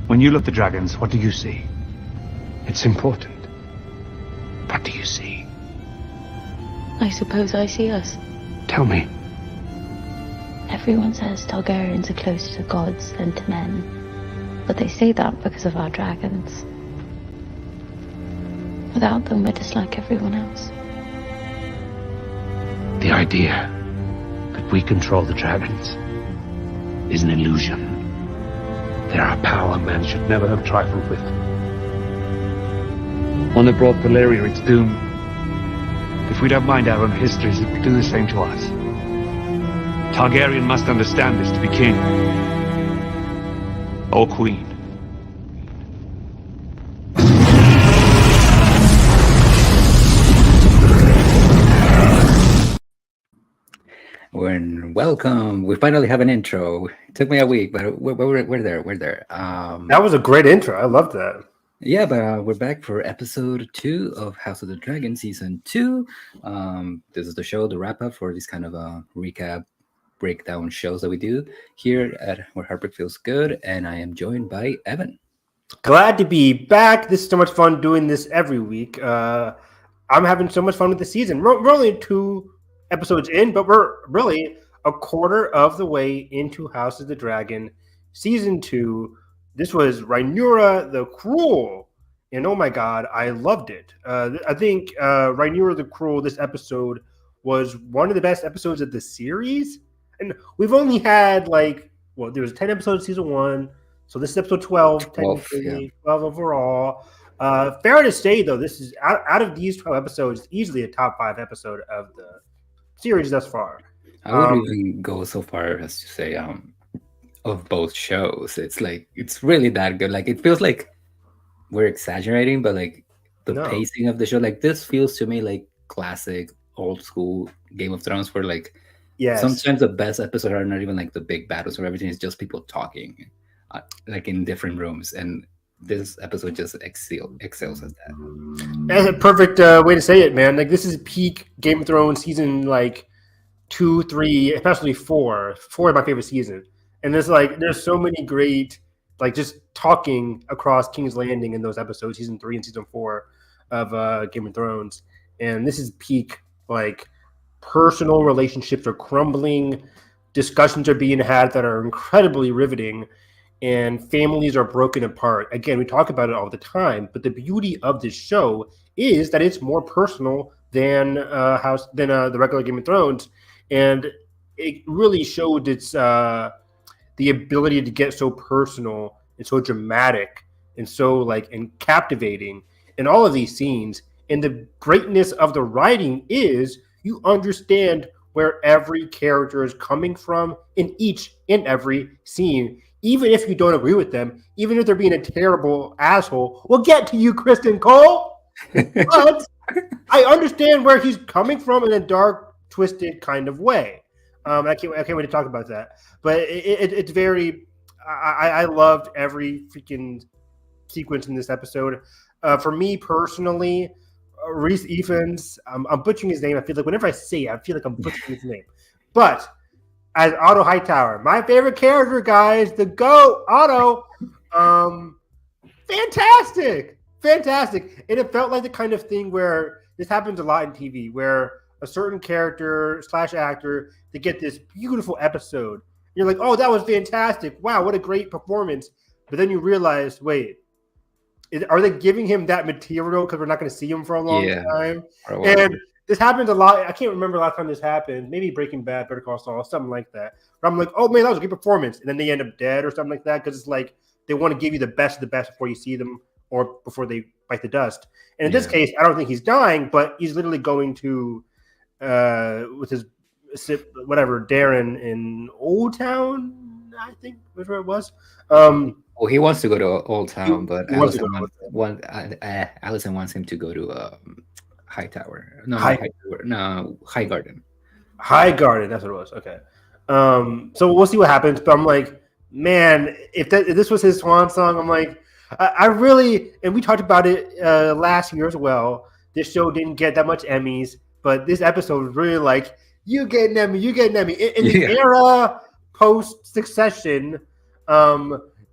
When you look at the dragons, what do you see? It's important. What do you see? I suppose I see us. Tell me. Everyone says Targaryens are closer to gods than to men. But they say that because of our dragons. Without them, we're just like everyone else. The idea that we control the dragons is an illusion. They're a power man should never have trifled with. One that brought Valyria its doom. If we don't mind our own histories, it will do the same to us. Targaryen must understand this to be king. Or queen. Welcome. We finally have an intro. It took me a week, but we're there. That was a great intro. I love that. Yeah, but we're back for episode 2 of House of the Dragon season 2. This is the show, the wrap up for this kind of recap breakdown shows that we do here at Where Heartbreak Feels Good, and I am joined by Evan. Glad to be back. This is so much fun doing this every week. I'm having so much fun with the season. We're only 2 episodes in, but we're really a quarter of the way into House of the Dragon season 2. This was Rhaenyra the Cruel, and oh my god, I loved it. I think Rhaenyra the Cruel, this episode, was one of the best episodes of the series. And we've only had there was 10 episodes of season 1, so this is episode 12, technically, 12 overall. Fair to say, though, this is out of these 12 episodes, easily a top 5 episode of the series thus far. I would even go so far as to say of both shows, it's really that good. Like, it feels like we're exaggerating, but the pacing of the show, this feels to me like classic old school Game of Thrones, where sometimes the best episodes are not even the big battles or everything. It's just people talking in different rooms, and this episode just excels at that. That's a perfect way to say it, man. This is peak Game of Thrones season 2, 3, especially 4. 4 is my favorite season. And there's so many great, just talking across King's Landing in those episodes, season 3 and season 4 of Game of Thrones. And this is peak, personal relationships are crumbling, discussions are being had that are incredibly riveting, and families are broken apart. Again, we talk about it all the time, but the beauty of this show is that it's more personal than the regular Game of Thrones. And it really showed its the ability to get so personal and so dramatic and so and captivating in all of these scenes. And the greatness of the writing is you understand where every character is coming from in each and every scene, even if you don't agree with them, even if they're being a terrible asshole. We'll get to you, Criston Cole, but I understand where he's coming from in a dark, twisted kind of way. I can't wait to talk about that. But it's very. I loved every freaking sequence in this episode. For me personally, Rhys Ifans, I'm butchering his name. I feel like whenever I say it, I feel like I'm butchering his name. But as Otto Hightower, my favorite character, guys, the GOAT, Otto. Fantastic. And it felt like the kind of thing where this happens a lot in TV, where a certain character / actor, they get this beautiful episode. You're like, oh, that was fantastic. Wow, what a great performance. But then you realize, wait, are they giving him that material because we're not going to see him for a long time? And this happens a lot. I can't remember the last time this happened. Maybe Breaking Bad, Better Call Saul, something like that. Where I'm like, oh, man, that was a great performance. And then they end up dead or something like that because it's they want to give you the best of the best before you see them or before they bite the dust. And in this case, I don't think he's dying, but he's literally going to, with his Darren in Old Town, I think, whatever it was. Well, he wants to go to Old Town, but Allison wants him to go to Hightower. No, High Garden. High Garden, that's what it was. Okay. So we'll see what happens. But I'm like, man, if this was his swan song, I'm like, I really, and we talked about it last year as well. This show didn't get that much Emmys, but this episode was really you get an Emmy, you get an Emmy. In the era post-Succession,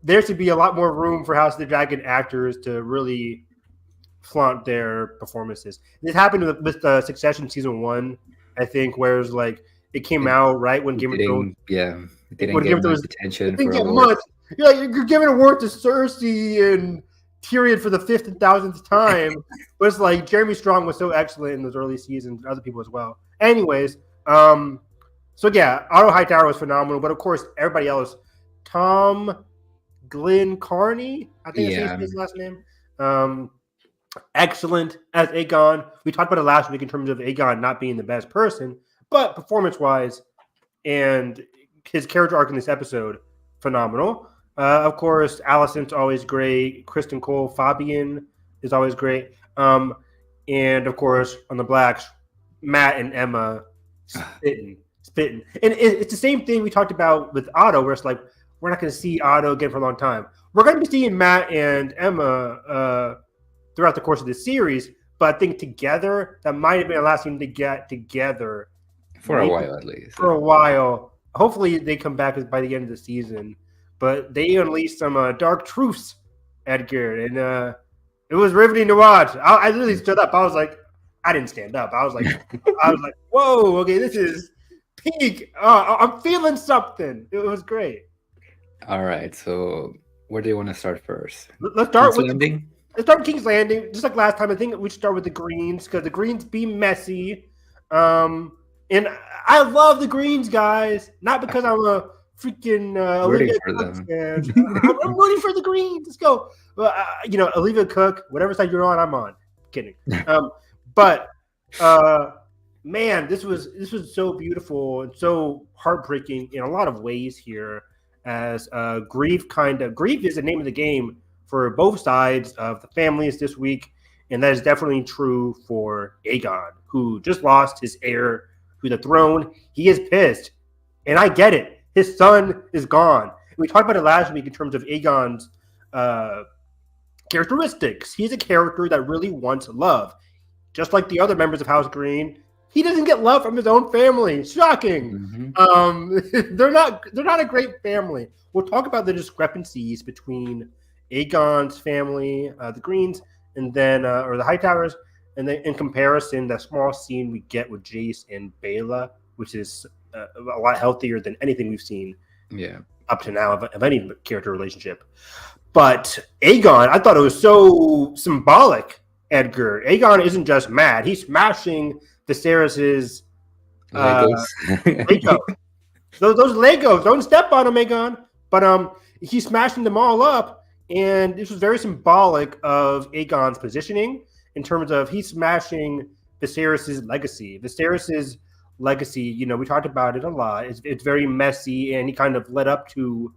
there should be a lot more room for House of the Dragon actors to really flaunt their performances. This happened with Succession season 1, I think, where it's like it came out right when Game of Thrones. Yeah, it didn't get much attention for awards. Much. You're giving an award to Cersei and Tyrion for the 5th and 1000th time. But it's like Jeremy Strong was so excellent in those early seasons, other people as well. Anyways, so yeah, Otto Hightower was phenomenal, but of course everybody else, Tom Glyn Carney, I think that's his last name. Excellent as Aegon. We talked about it last week in terms of Aegon not being the best person, but performance-wise and his character arc in this episode, phenomenal. Of course, Alicent's always great. Criston Cole, Fabian is always great. And of course, on the Blacks, Matt and Emma spitting. And it's the same thing we talked about with Otto, where it's like, we're not going to see Otto again for a long time. We're going to be seeing Matt and Emma throughout the course of this series, but I think together, that might have been the last team to get together. For a while, at least. For a while. Hopefully, they come back by the end of the season. But they unleashed some dark truths, Edgar, and it was riveting to watch. I literally stood up. I was like, I didn't stand up. I was like, whoa, okay, this is peak. I'm feeling something. It was great. All right, so where do you want to start first? Let's start with King's Landing. Just like last time, I think we should start with the Greens because the Greens be messy. And I love the Greens, guys. Not because I'm a freaking rooting for them. I'm rooting for the Greens. Let's go. Olivia Cook, whatever side you're on, I'm on. Kidding. But man, this was so beautiful and so heartbreaking in a lot of ways here. As grief is the name of the game for both sides of the families this week, and that is definitely true for Aegon, who just lost his heir to the throne. He is pissed, and I get it. His son is gone. We talked about it last week in terms of Aegon's characteristics. He's a character that really wants love. Just like the other members of House Green, he doesn't get love from his own family. Shocking. Mm-hmm. They're not a great family. We'll talk about the discrepancies between Aegon's family, the Greens, and then or the Hightowers, and then in comparison, that small scene we get with Jace and Bela, which is a lot healthier than anything we've seen up to now of any character relationship. But Aegon, I thought it was so symbolic, Edgar. Aegon isn't just mad. He's smashing Viserys's Legos. Those Legos. Don't step on them, Aegon. But he's smashing them all up. And this was very symbolic of Aegon's positioning in terms of he's smashing Viserys's legacy. Viserys's legacy, we talked about it a lot. It's very messy, and he kind of led up to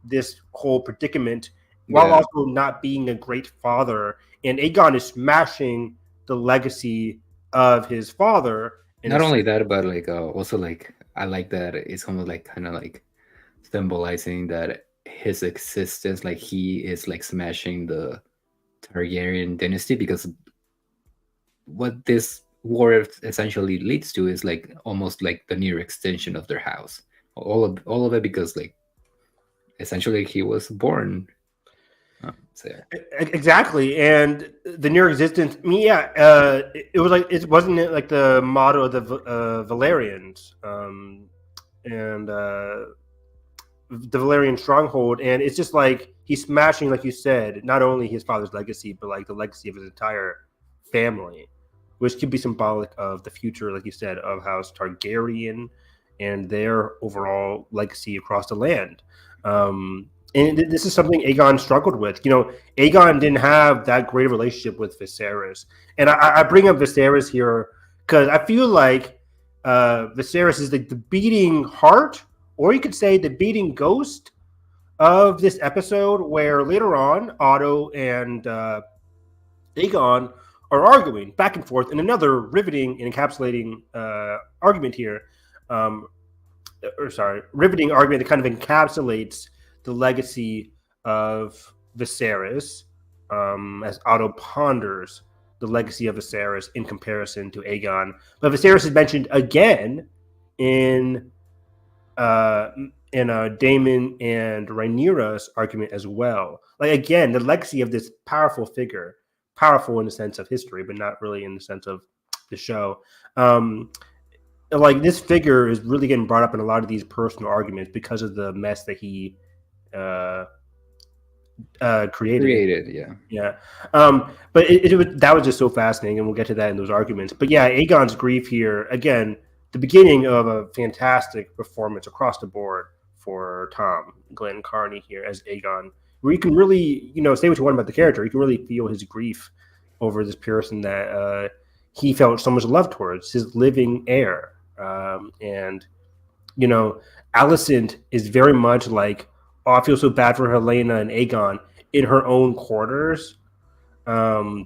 this whole predicament while also not being a great father. And Aegon is smashing the legacy of his father. And not only that, but also I like that it's almost kind of symbolizing that his existence, he is smashing the Targaryen dynasty, because what this war essentially leads to is almost the near extension of their house. All of it because essentially he was born. Exactly, and the near existence. I mean, it was it wasn't it the motto of the Valerians, and the Valerian stronghold, and it's just he's smashing, like you said, not only his father's legacy, but the legacy of his entire family, which could be symbolic of the future, like you said, of House Targaryen and their overall legacy across the land. And this is something Aegon struggled with. Aegon didn't have that great a relationship with Viserys. And I bring up Viserys here because I feel like Viserys is the beating heart, or you could say the beating ghost of this episode, where later on, Otto and Aegon are arguing back and forth in another riveting and encapsulating argument here. Riveting argument that kind of encapsulates the legacy of Viserys as Otto ponders the legacy of Viserys in comparison to Aegon. But Viserys is mentioned again in Daemon and Rhaenyra's argument as well. Like, again, the legacy of this powerful figure, powerful in the sense of history, but not really in the sense of the show. Like, this figure is really getting brought up in a lot of these personal arguments because of the mess that he created. Yeah. But that was just so fascinating, and we'll get to that in those arguments. But yeah, Aegon's grief here, again, the beginning of a fantastic performance across the board for Tom Glenn Carney here as Aegon, where you can really, say what you want about the character, you can really feel his grief over this person that he felt so much love towards, his living heir. And Alicent is very much like, oh, I feel so bad for Helaena and Aegon in her own quarters. But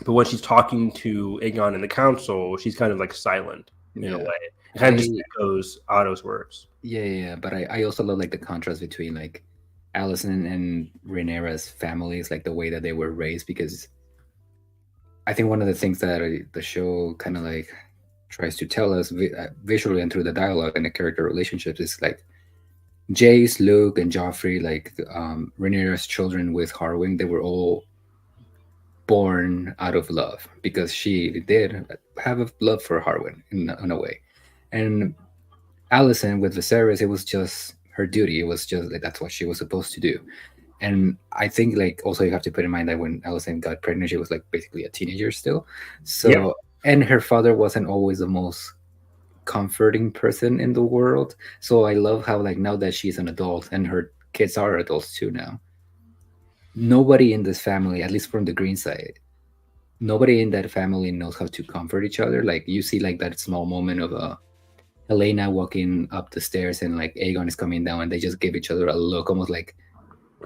when she's talking to Aegon in the council, she's kind of like silent in a way. It kind of just echoes Otto's words. Yeah. But I also love like the contrast between like Alicent and Rhaenyra's families, like the way that they were raised, because I think one of the things that the show kind of like tries to tell us visually and through the dialogue and the character relationships is like Jace, Luke, and Joffrey, like Rhaenyra's children with Harwin, they were all born out of love because she did have a love for Harwin in a way. And Alicent with Viserys, it was just her duty. It was just like that's what she was supposed to do. And I think like also you have to put in mind that when Alicent got pregnant, she was like basically a teenager still. So and her father wasn't always the most comforting person in the world. So I love how like now that she's an adult and her kids are adults too now, nobody in this family, at least from the green side, nobody in that family knows how to comfort each other. Like you see like that small moment of Helaena walking up the stairs and like Aegon is coming down and they just give each other a look almost like,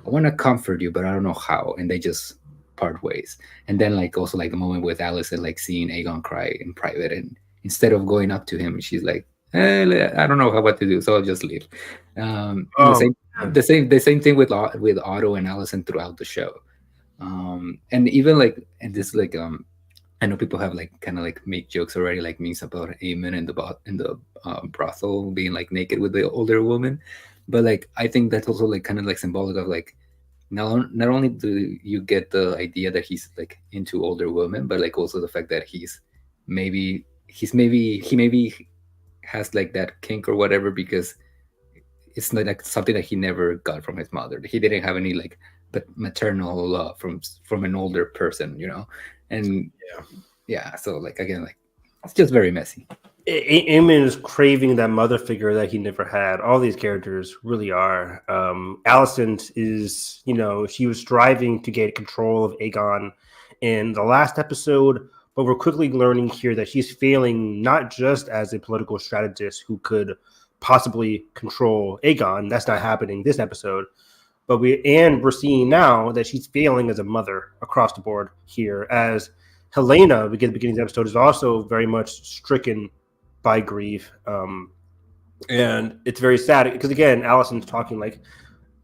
I want to comfort you, but I don't know how. And they just part ways. And then like also like the moment with Alicent, like seeing Aegon cry in private, and instead of going up to him, she's like, I don't know what to do, so I'll just leave. The same thing with Otto and Alicent throughout the show. And even like, and this like I know people have like kind of like make jokes already, like memes about Aemon in the brothel being like naked with the older woman, but like I think that's also like kind of like symbolic of like not only do you get the idea that he's like into older women, but like also the fact that he maybe has like that kink or whatever, because it's not like something that he never got from his mother. He didn't have any like but maternal love from an older person, and so like again, like it's just very messy. Aemon is craving that mother figure that he never had. All these characters really are. Alicent is, she was striving to get control of Aegon in the last episode, but we're quickly learning here that she's failing not just as a political strategist who could possibly control Aegon. That's not happening this episode. But we're seeing now that she's failing as a mother across the board here, as Helaena, we get at the beginning of the episode, is also very much stricken by grief. And it's very sad because, again, Alicent's talking like,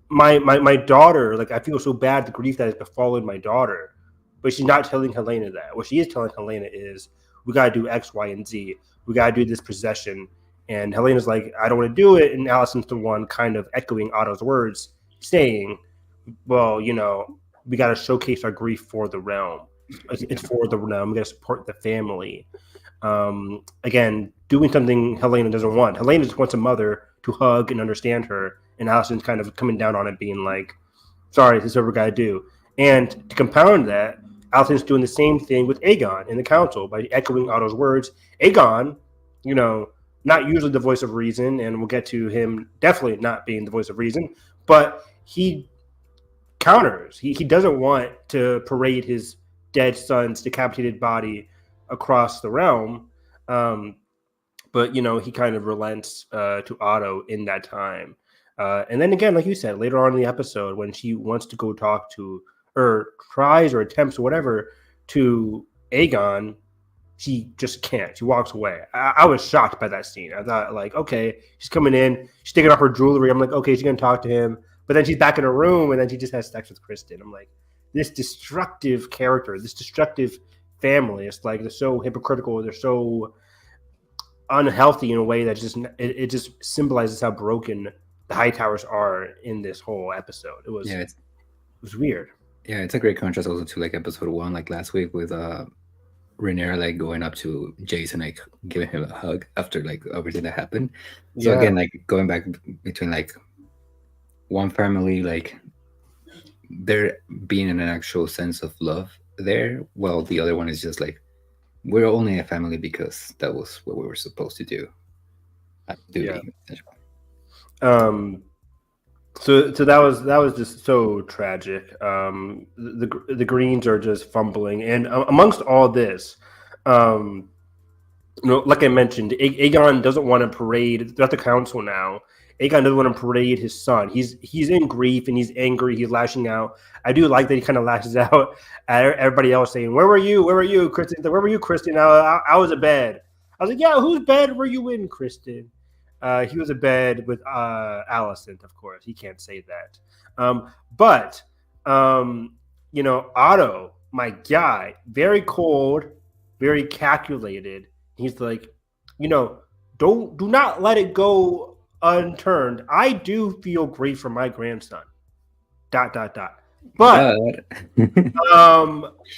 my daughter, like, I feel so bad the grief that has befallen my daughter. But she's not telling Helaena that. What she is telling Helaena is, we got to do X, Y, and Z. We got to do this possession. And Helena's like, I don't want to do it. And Alicent's the one kind of echoing Otto's words, saying, well, we got to showcase our grief for the realm. It's for the realm. We got to support the family. Again, doing something Helaena doesn't want. Helaena just wants a mother to hug and understand her. And Alicent's kind of coming down on it, being like, sorry, this is what we got to do. And to compound that, Alicent's doing the same thing with Aegon in the council by echoing Otto's words. Aegon, not usually the voice of reason, and we'll get to him definitely not being the voice of reason, but he counters. He doesn't want to parade his dead son's decapitated body across the realm, but he kind of relents to Otto in that time. And then again, like you said, later on in the episode, when she wants to go talk to, or tries or attempts or whatever to Aegon, she just can't. She walks away. I was shocked by that scene. I thought, like, okay, she's coming in, she's taking off her jewelry. I'm like, okay, she's gonna talk to him, but then she's back in her room, and then she just has sex with Criston. I'm like, this destructive character, this destructive family. It's like they're so hypocritical. They're so unhealthy in a way that it just symbolizes how broken the Hightowers are in this whole episode. It was weird. Yeah, it's a great contrast also to like episode 1, like last week with Rhaenyra like going up to Jason, like giving him a hug after like everything that happened. So again, like going back between like one family, like there being an actual sense of love there, while the other one is just like, we're only a family because that was what we were supposed to do. So that was just so tragic. The Greens are just fumbling, and amongst all this, like I mentioned, Aegon doesn't want to parade. They're at the council now. Aegon doesn't want to parade his son. He's in grief and he's angry. He's lashing out. I do like that he kind of lashes out at everybody else, saying, "Where were you? Where were you, Criston? Where were you, Criston? I was in bed." I was like, "Yeah, whose bed were you in, Criston?" He was in bed with Alicent, of course. He can't say that. But Otto, my guy, very cold, very calculated. He's like, do not let it go unturned. I do feel great for my grandson. ... But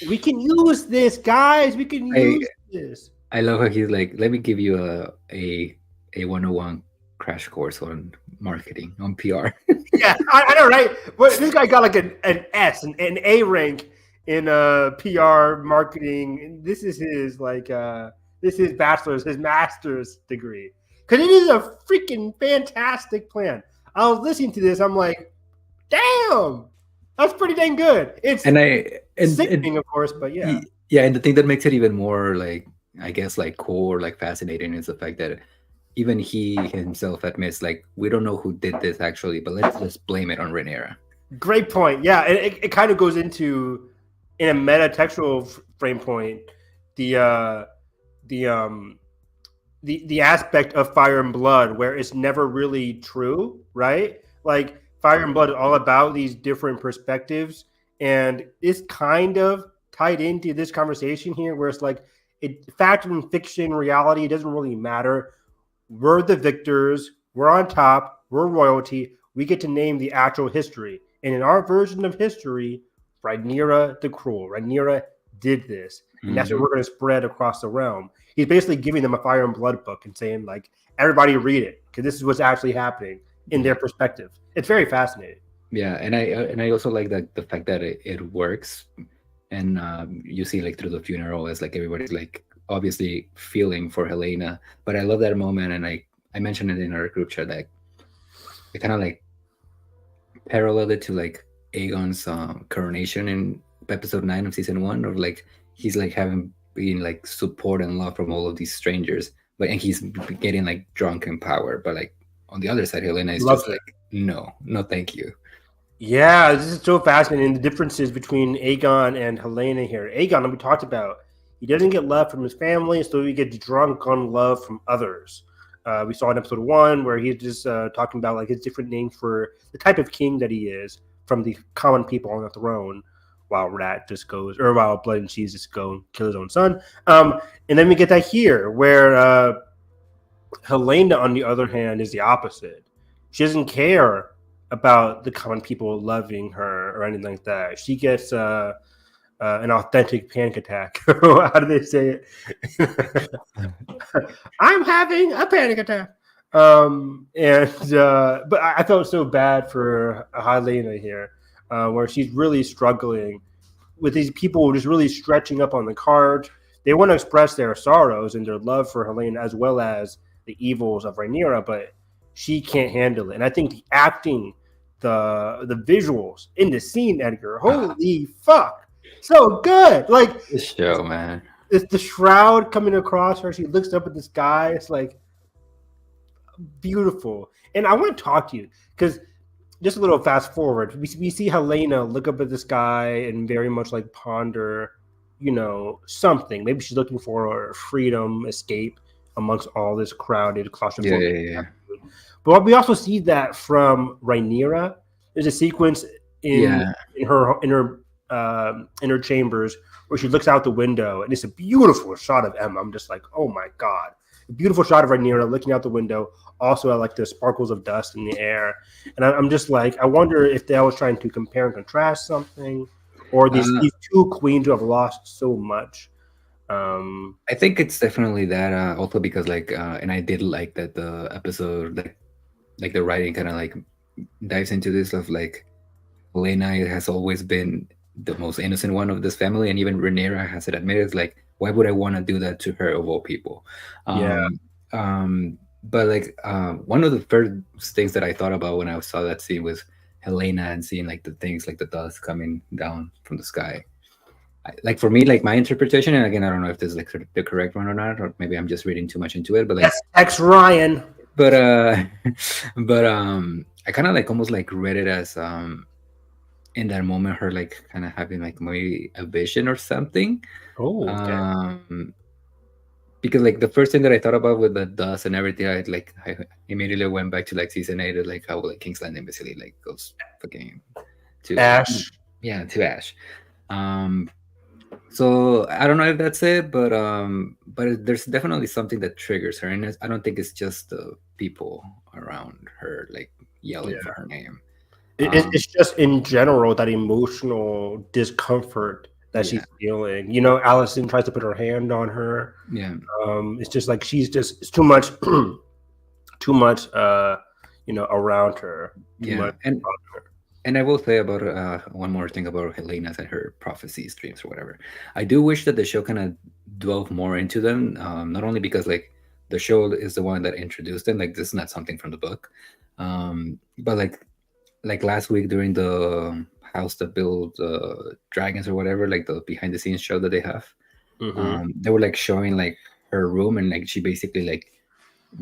we can use this, guys. We can use this. I love how he's like, let me give you a 101 crash course on marketing, on PR. Yeah, I know, right? But this guy got like an S, an A rank in PR marketing. This is his bachelor's, his master's degree. Because it is a freaking fantastic plan. I was listening to this. I'm like, damn, that's pretty dang good. It's sickening, of course, but yeah. Yeah, and the thing that makes it even more like, I guess, like cool or like fascinating is the fact that even he himself admits, like, we don't know who did this actually, but let's just blame it on Rhaenyra. Great point. Yeah, it kind of goes into, in a meta-textual frame point, the aspect of Fire and Blood where it's never really true, right? Like Fire and Blood is all about these different perspectives, and it's kind of tied into this conversation here where it's like, fact and fiction, reality, it doesn't really matter. We're the victors. We're on top. We're royalty. We get to name the actual history. And in our version of history, Rhaenyra the Cruel. Rhaenyra did this. And that's what we're going to spread across the realm. He's basically giving them a Fire and Blood book and saying, like, everybody read it because this is what's actually happening in their perspective. It's very fascinating. Yeah, and I also like that the fact that it works. And you see, like, through the funeral, as like everybody's like obviously feeling for Helaena. But I love that moment, and I mentioned it in our group chat that I kind of like paralleled it to like Aegon's coronation in episode 9 of season 1, or like he's like having been like support and love from all of these strangers, and he's getting like drunk in power. But like on the other side, Helaena is just like, no, thank you. Yeah, this is so fascinating. The differences between Aegon and Helaena here. Aegon, like we talked about, he doesn't get love from his family, so he gets drunk on love from others. We saw in episode 1 where he's just talking about like his different names for the type of king that he is from the common people on the throne, while while Blood and Cheese just go and kill his own son. And then we get that here where Helaena, on the other hand, is the opposite. She doesn't care about the common people loving her or anything like that. She gets an authentic panic attack. How do they say it? I'm having a panic attack. But I felt so bad for Helaena here, where she's really struggling with these people just really stretching up on the card. They want to express their sorrows and their love for Helaena as well as the evils of Rhaenyra, but she can't handle it. And I think the acting, the visuals in the scene, Edgar, holy fuck, so good. Like this show, man. It's the shroud coming across her. She looks up at the sky. It's like beautiful. And I want to talk to you because just a little fast forward. We see Helaena look up at the sky and very much like ponder, something. Maybe she's looking for freedom, escape amongst all this crowded claustrophobic. Yeah. But we also see that from Rhaenyra. There's a sequence in her chambers where she looks out the window, and it's a beautiful shot of Emma. I'm just like, oh my god, beautiful shot of Rhaenyra looking out the window, also like the sparkles of dust in the air, and I'm just like, I wonder if they was trying to compare and contrast something, or these two queens who have lost so much. I think it's definitely that. Also because like, and I did like that the episode, like the writing kind of like dives into this of like, Helena has always been the most innocent one of this family, and even Rhaenyra has it admitted. It's like, why would I want to do that to her of all people? But like, one of the first things that I thought about when I saw that scene was Helena and seeing like the things like the dust coming down from the sky. Like for me, like my interpretation, and again, I don't know if this is like the correct one or not, or maybe I'm just reading too much into it. But like, yes, X Ryan. But but I kind of like almost like read it as in that moment her like kind of having like maybe a vision or something. Oh, okay. Because like the first thing that I thought about with the dust and everything, I immediately went back to like season 8, like how like King's Landing basically like goes fucking to Ash. Yeah, to Ash. So I don't know if that's it, but there's definitely something that triggers her, and I don't think it's just the people around her like yelling for her name. It's just in general that emotional discomfort that she's feeling. You know, Allison tries to put her hand on her. Yeah. It's just like it's too much, too much. You know, around her. Too much around her. And I will say about one more thing about Helena and her prophecies, dreams, or whatever. I do wish that the show kind of dwelled more into them, not only because like the show is the one that introduced them, like this is not something from the book, but like last week during the House That Built Dragons or whatever, like the behind the scenes show that they have, they were like showing like her room, and like she basically like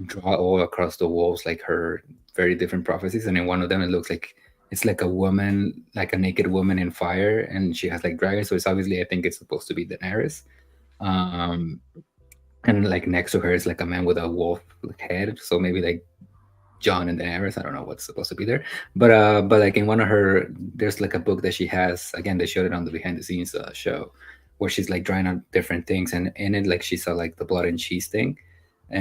draw all across the walls like her very different prophecies, and in one of them it looks like it's like a woman, like a naked woman in fire, and she has like dragons. So it's obviously, I think it's supposed to be Daenerys. And like next to her is like a man with a wolf head. So maybe like Jon and Daenerys. I don't know what's supposed to be there. But like in one of her, there's like a book that she has. Again, they showed it on the behind the scenes show, where she's like drawing out different things, and in it like she saw like the blood and cheese thing,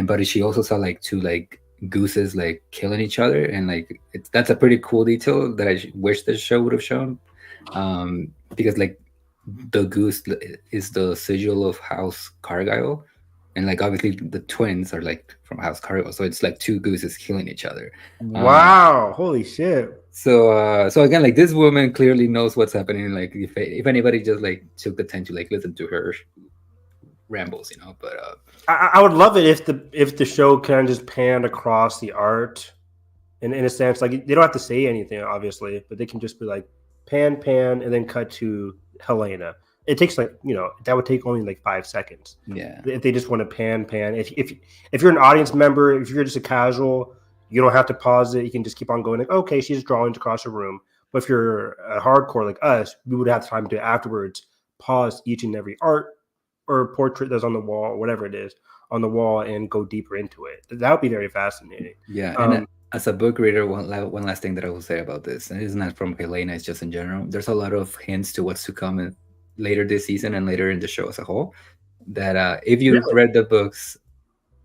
but she also saw like two like gooses like killing each other, and like that's a pretty cool detail that I wish the show would have shown, because like the goose is the sigil of House Cargyle, and like obviously the twins are like from House Cargyle, so it's like two gooses killing each other. Wow, holy shit. So again, like this woman clearly knows what's happening. Like if anybody just like took the time to like listen to her rambles, you know. But I would love it if the show kind of just panned across the art, in a sense, like they don't have to say anything obviously, but they can just be like pan, and then cut to Helena. It takes like, you know, that would take only like 5 seconds. Yeah. If they just want to pan. If you're an audience member, if you're just a casual, you don't have to pause it. You can just keep on going. Like, okay, she's drawing across the room. But if you're a hardcore like us, we would have time to afterwards pause each and every art or portrait that's on the wall, or whatever it is on the wall, and go deeper into it. That would be very fascinating. Yeah. And as a book reader, one last thing that I will say about this, and it's not from Helena, it's just in general. There's a lot of hints to what's to come later this season and later in the show as a whole. That if you've read the books,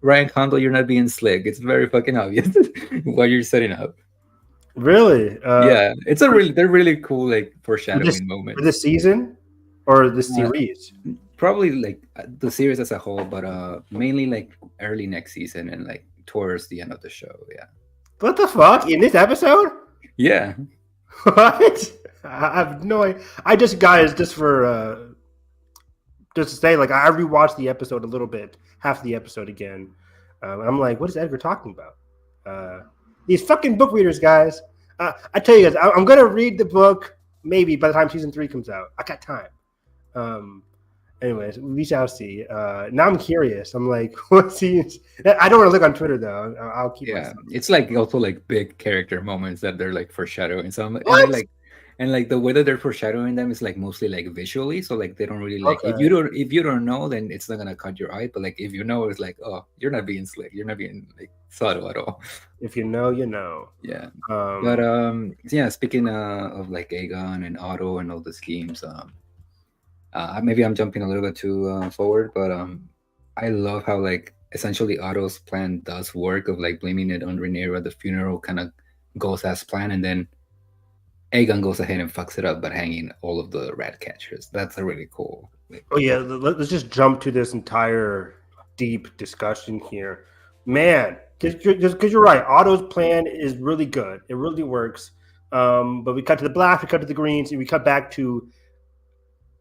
Ryan Condal, you're not being slick. It's very fucking obvious what you're setting up. Really? Yeah, they're really cool like foreshadowing moments. For this season or the series? Probably like the series as a whole, but mainly like early next season and like towards the end of the show. Yeah. What the fuck? In this episode? Yeah. What? I have no idea. I just, guys, just to say, like, I rewatched the episode a little bit, half the episode again. And I'm like, what is Edgar talking about? These fucking book readers, guys. I tell you guys, I'm going to read the book maybe by the time season 3 comes out. I got time. Anyways, we shall see. Now I'm curious. I'm like, what scenes? I don't want to look on Twitter though. I'll keep. Yeah, it's like also like big character moments that they're like foreshadowing. So and like the way that they're foreshadowing them is like mostly like visually. So like they don't really like if you don't know, then it's not gonna cut your eye. But like if you know, it's like, oh, you're not being slick. You're not being like subtle at all. If you know, you know. Yeah. But yeah. Speaking of like Aegon and Otto and all the schemes, maybe I'm jumping a little bit too forward, but I love how like essentially Otto's plan does work of like blaming it on Rhaenyra, the funeral kind of goes as planned, and then Aegon goes ahead and fucks it up by hanging all of the rat catchers. That's a really cool. Oh yeah, let's just jump to this entire deep discussion here, man. Because you're right, Otto's plan is really good. It really works. But we cut to the blacks, we cut to the greens, and we cut back to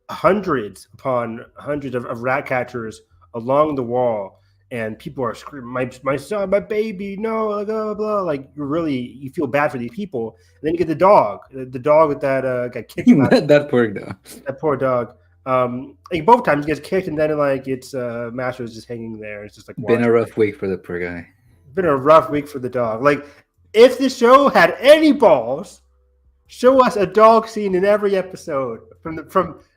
hundreds upon hundreds of rat catchers along the wall, and people are screaming, "My son, my baby, no!" Blah blah blah. Like you feel bad for these people. And then you get the dog that got kicked. That poor dog. That poor dog. Like both times he gets kicked, and then like it's Master is just hanging there. It's just like been a rough week for the poor guy. Been a rough week for the dog. Like if the show had any balls, show us a dog scene in every episode from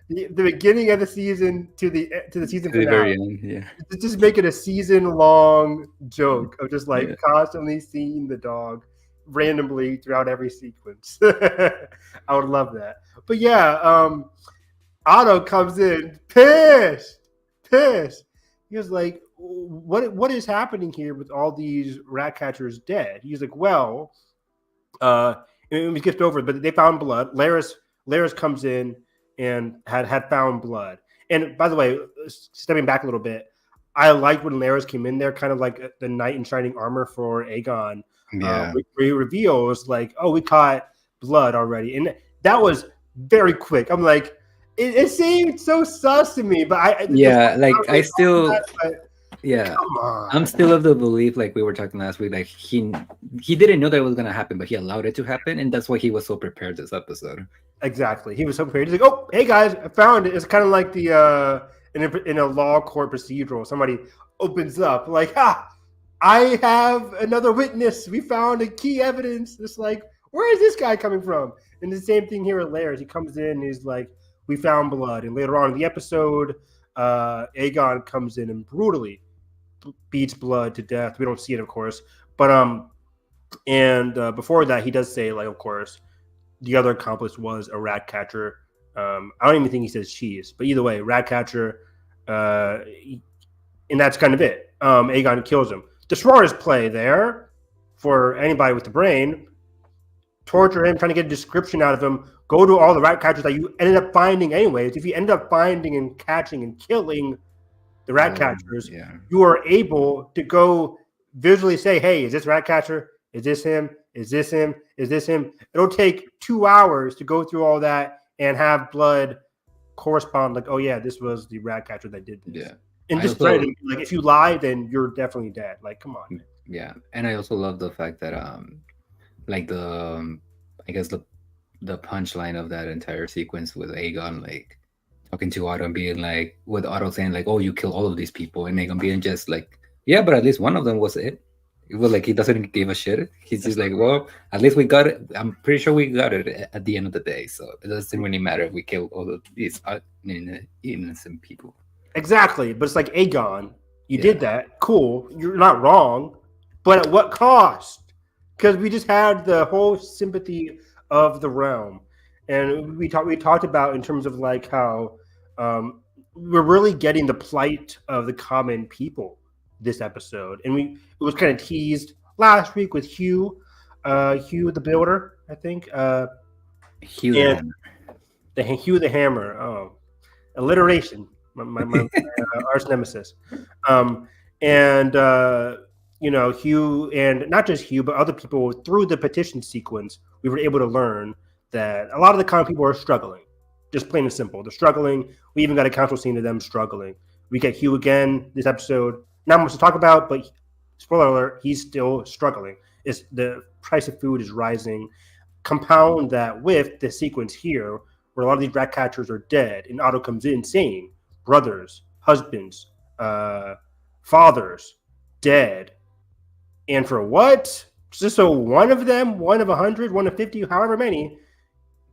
the beginning of the season to the season finale. Very end, yeah. Just make it a season-long joke of just like constantly seeing the dog randomly throughout every sequence. I would love that. But yeah, Otto comes in pissed. He was like, "What is happening here with all these rat catchers dead?" He's like, "Well, and we skipped over it, but they found blood. Laris comes in and had found blood. And by the way, stepping back a little bit, I liked when Laris came in there, kind of like the knight in shining armor for Aegon. Yeah. Where he reveals like, "Oh, we caught blood already," and that was very quick. I'm like, it seemed so sus to me, but I still. Yeah, come on. I'm still of the belief, like we were talking last week, like he didn't know that it was gonna happen, but he allowed it to happen, and that's why he was so prepared this episode. Exactly, he was so prepared. He's like, "Oh, hey guys, I found it." It's kind of like the in a law court procedural, somebody opens up like, I have another witness. We found a key evidence. It's like, where is this guy coming from? And the same thing here with Laird. He comes in and he's like, "We found blood." And later on in the episode, Aegon comes in and brutally beats Blood to death. We don't see it, of course, but before that, he does say, like, of course, the other accomplice was a rat catcher. I don't even think he says cheese, but either way, rat catcher, and that's kind of it. Aegon kills him. The smartest play there for anybody with the brain: torture him, trying to get a description out of him. Go to all the rat catchers that you ended up finding anyways. If you ended up finding and catching and killing the rat catchers, you are able to go visually say, "Hey, is this rat catcher? Is this him? Is this him? Is this him?" It'll take 2 hours to go through all that and have Blood correspond like, "Oh yeah, this was the rat catcher that did this." Yeah. And just like, if you lie, then you're definitely dead. Like, come on. Yeah. And I also love the fact that like I guess the punchline of that entire sequence with Aegon like talking to Otto and being like, with Otto saying like, "Oh, you killed all of these people," and Aegon being just like, "Yeah, but at least one of them was it." It was like he doesn't give a shit. He's just like, "Well, at least we got it. I'm pretty sure we got it at the end of the day, so it doesn't really matter if we killed all of these innocent people." Exactly, but it's like, Aegon, you did that. Cool, you're not wrong, but at what cost? Because we just had the whole sympathy of the realm, and we talked about in terms of like how we're really getting the plight of the common people this episode, and it was kind of teased last week with Hugh the Builder, I think. Hugh the Hammer. Oh, alliteration. My arch nemesis. Hugh, and not just Hugh, but other people through the petition sequence, we were able to learn that a lot of the common people are struggling. Just plain and simple. They're struggling. We even got a council scene of them struggling. We get Hugh again this episode. Not much to talk about, but spoiler alert, he's still struggling. The price of food is rising. Compound that with the sequence here, where a lot of these rat catchers are dead, and Otto comes in saying, brothers, husbands, fathers, dead. And for what? Just so one of them, one of 100, one of 50, however many,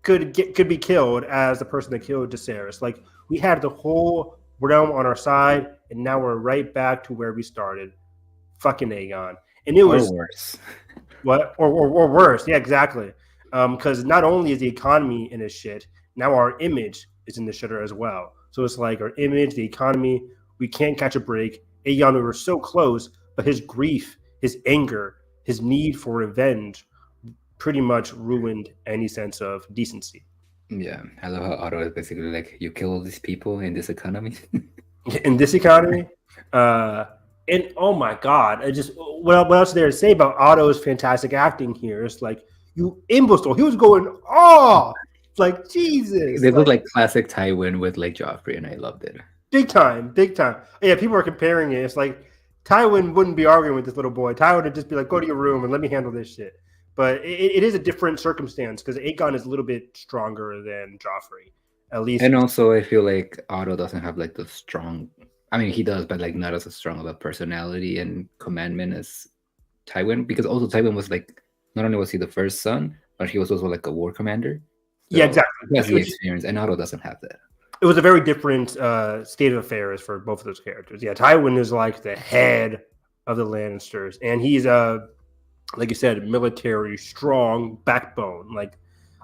could be killed as the person that killed Jacaerys. Like, we had the whole realm on our side, and now we're right back to where we started. Fucking Aegon. And it was worse. What? Or worse. Yeah, exactly. Because not only is the economy in a shit, now our image is in the shitter as well. So it's like our image, the economy, we can't catch a break. Aegon, we were so close, but his grief, his anger, his need for revenge pretty much ruined any sense of decency. Yeah, I love how Otto is basically like, you kill all these people in this economy. In this economy, and oh my god, I just what else is there to say about Otto's fantastic acting here? It's like, you imbecile. He was going, it's like, Jesus. They look like classic Tywin with like Joffrey, and I loved it. Big time. Yeah, people are comparing it. It's like Tywin wouldn't be arguing with this little boy. Tywin would just be like, go to your room and let me handle this shit. But it is a different circumstance because Aegon is a little bit stronger than Joffrey, at least. And also, I feel like Otto doesn't have like the strong. I mean, he does, but like not as strong of a personality and commandment as Tywin. Because also Tywin was like, not only was he the first son, but he was also like a war commander. So yeah, exactly. He has the experience, and Otto doesn't have that. It was a very different state of affairs for both of those characters. Yeah, Tywin is like the head of the Lannisters, and he's like you said, military, strong backbone. Like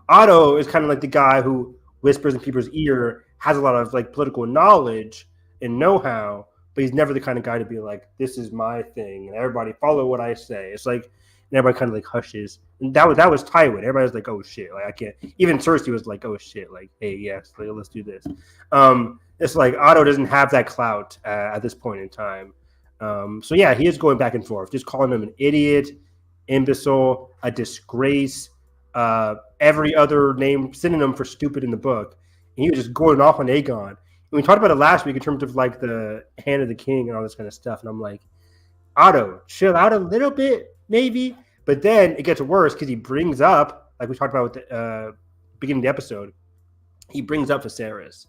Otto is kind of like the guy who whispers in people's ear, has a lot of like political knowledge and know-how, but he's never the kind of guy to be like, this is my thing, and everybody follow what I say. It's like, and everybody kind of like hushes. And that was Tywin. Everybody's like, oh shit, like I can't. Even Cersei was like, oh shit, like, hey, yes, like, let's do this. It's like Otto doesn't have that clout at this point in time. So yeah, he is going back and forth, just calling him an idiot, imbecile, a disgrace, every other name synonym for stupid in the book. And he was just going off on Aegon. And we talked about it last week in terms of like the hand of the king and all this kind of stuff. And I'm like, Otto, chill out a little bit, maybe. But then it gets worse because he brings up, like we talked about with the beginning of the episode, he brings up Viserys.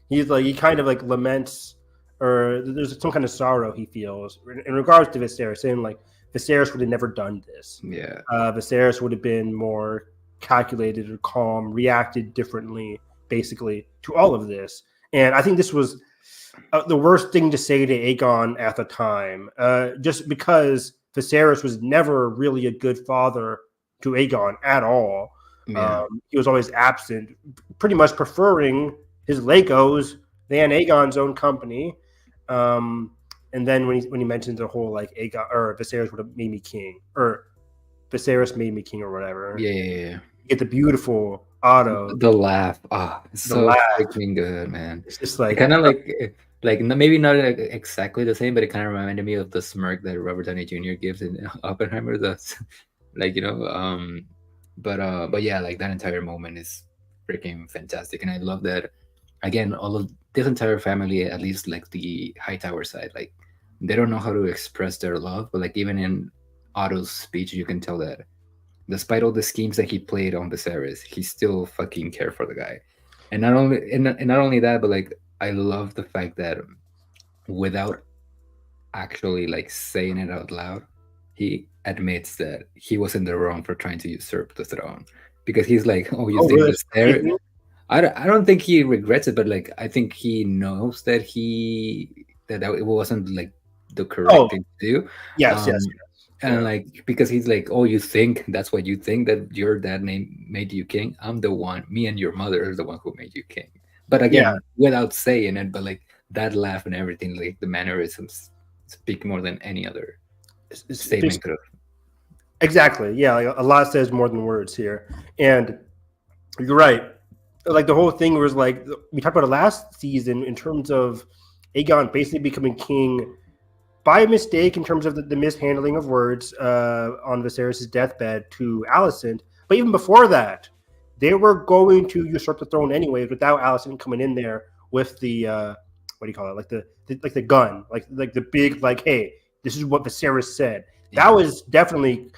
He's like, he kind of like laments, or there's some kind of sorrow he feels in regards to Viserys, saying like, Viserys would have never done this. Yeah. Viserys would have been more calculated or calm, reacted differently, basically, to all of this. And I think this was the worst thing to say to Aegon at the time, just because Viserys was never really a good father to Aegon at all. Yeah. He was always absent, pretty much preferring his Legos than Aegon's own company. And then when he mentioned the whole like Aegon or Viserys would have made me king, or Viserys made me king, or whatever. Yeah. You get the beautiful Otto. The laugh. It's so freaking good, man. It's just like kind of like maybe not exactly the same, but it kind of reminded me of the smirk that Robert Downey Jr. gives in Oppenheimer. That's like, you know, but yeah, like that entire moment is freaking fantastic, and I love that. Again, all of this entire family, at least like the Hightower side, like they don't know how to express their love, but like even in Otto's speech, you can tell that despite all the schemes that he played on Viserys, he still fucking cared for the guy. And not only that, but like I love the fact that without actually like saying it out loud, he admits that he was in the wrong for trying to usurp the throne, because he's like, oh, you think this there? I don't think he regrets it, but like I think he knows that it wasn't like the correct thing to do. Yes. And like, because he's like, oh, you think that's what you think, that your dad made you king? I'm the one. Me and your mother are the one who made you king. But again, without saying it, but like that laugh and everything, like the mannerisms speak more than any other statement could have. Exactly. Yeah, like a lot says more than words here, and you're right. Like the whole thing was like, we talked about it last season in terms of Aegon basically becoming king by mistake in terms of the mishandling of words on Viserys' deathbed to Alicent. But even before that, they were going to usurp the throne anyways without Alicent coming in there with the what do you call it? Like the gun, like the big like, hey, this is what Viserys said. Yeah. That was definitely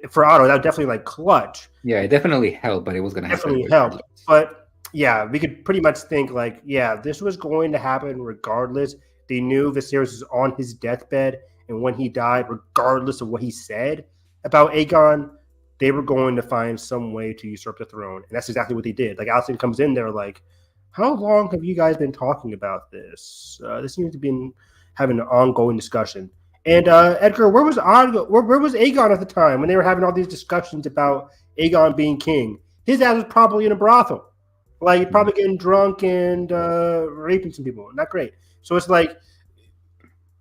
for Otto. That was definitely like clutch. Yeah, it definitely helped, but it was going to definitely help. But yeah, we could pretty much think like, yeah, this was going to happen regardless. They knew Viserys was on his deathbed, and when he died, regardless of what he said about Aegon, they were going to find some way to usurp the throne. And that's exactly what they did. Like, Alicent comes in there like, how long have you guys been talking about this? This seems to be having an ongoing discussion. And Edgar, where was Aegon at the time when they were having all these discussions about Aegon being king? His ass was probably in a brothel. Like, probably getting drunk and raping some people. Not great. So it's like,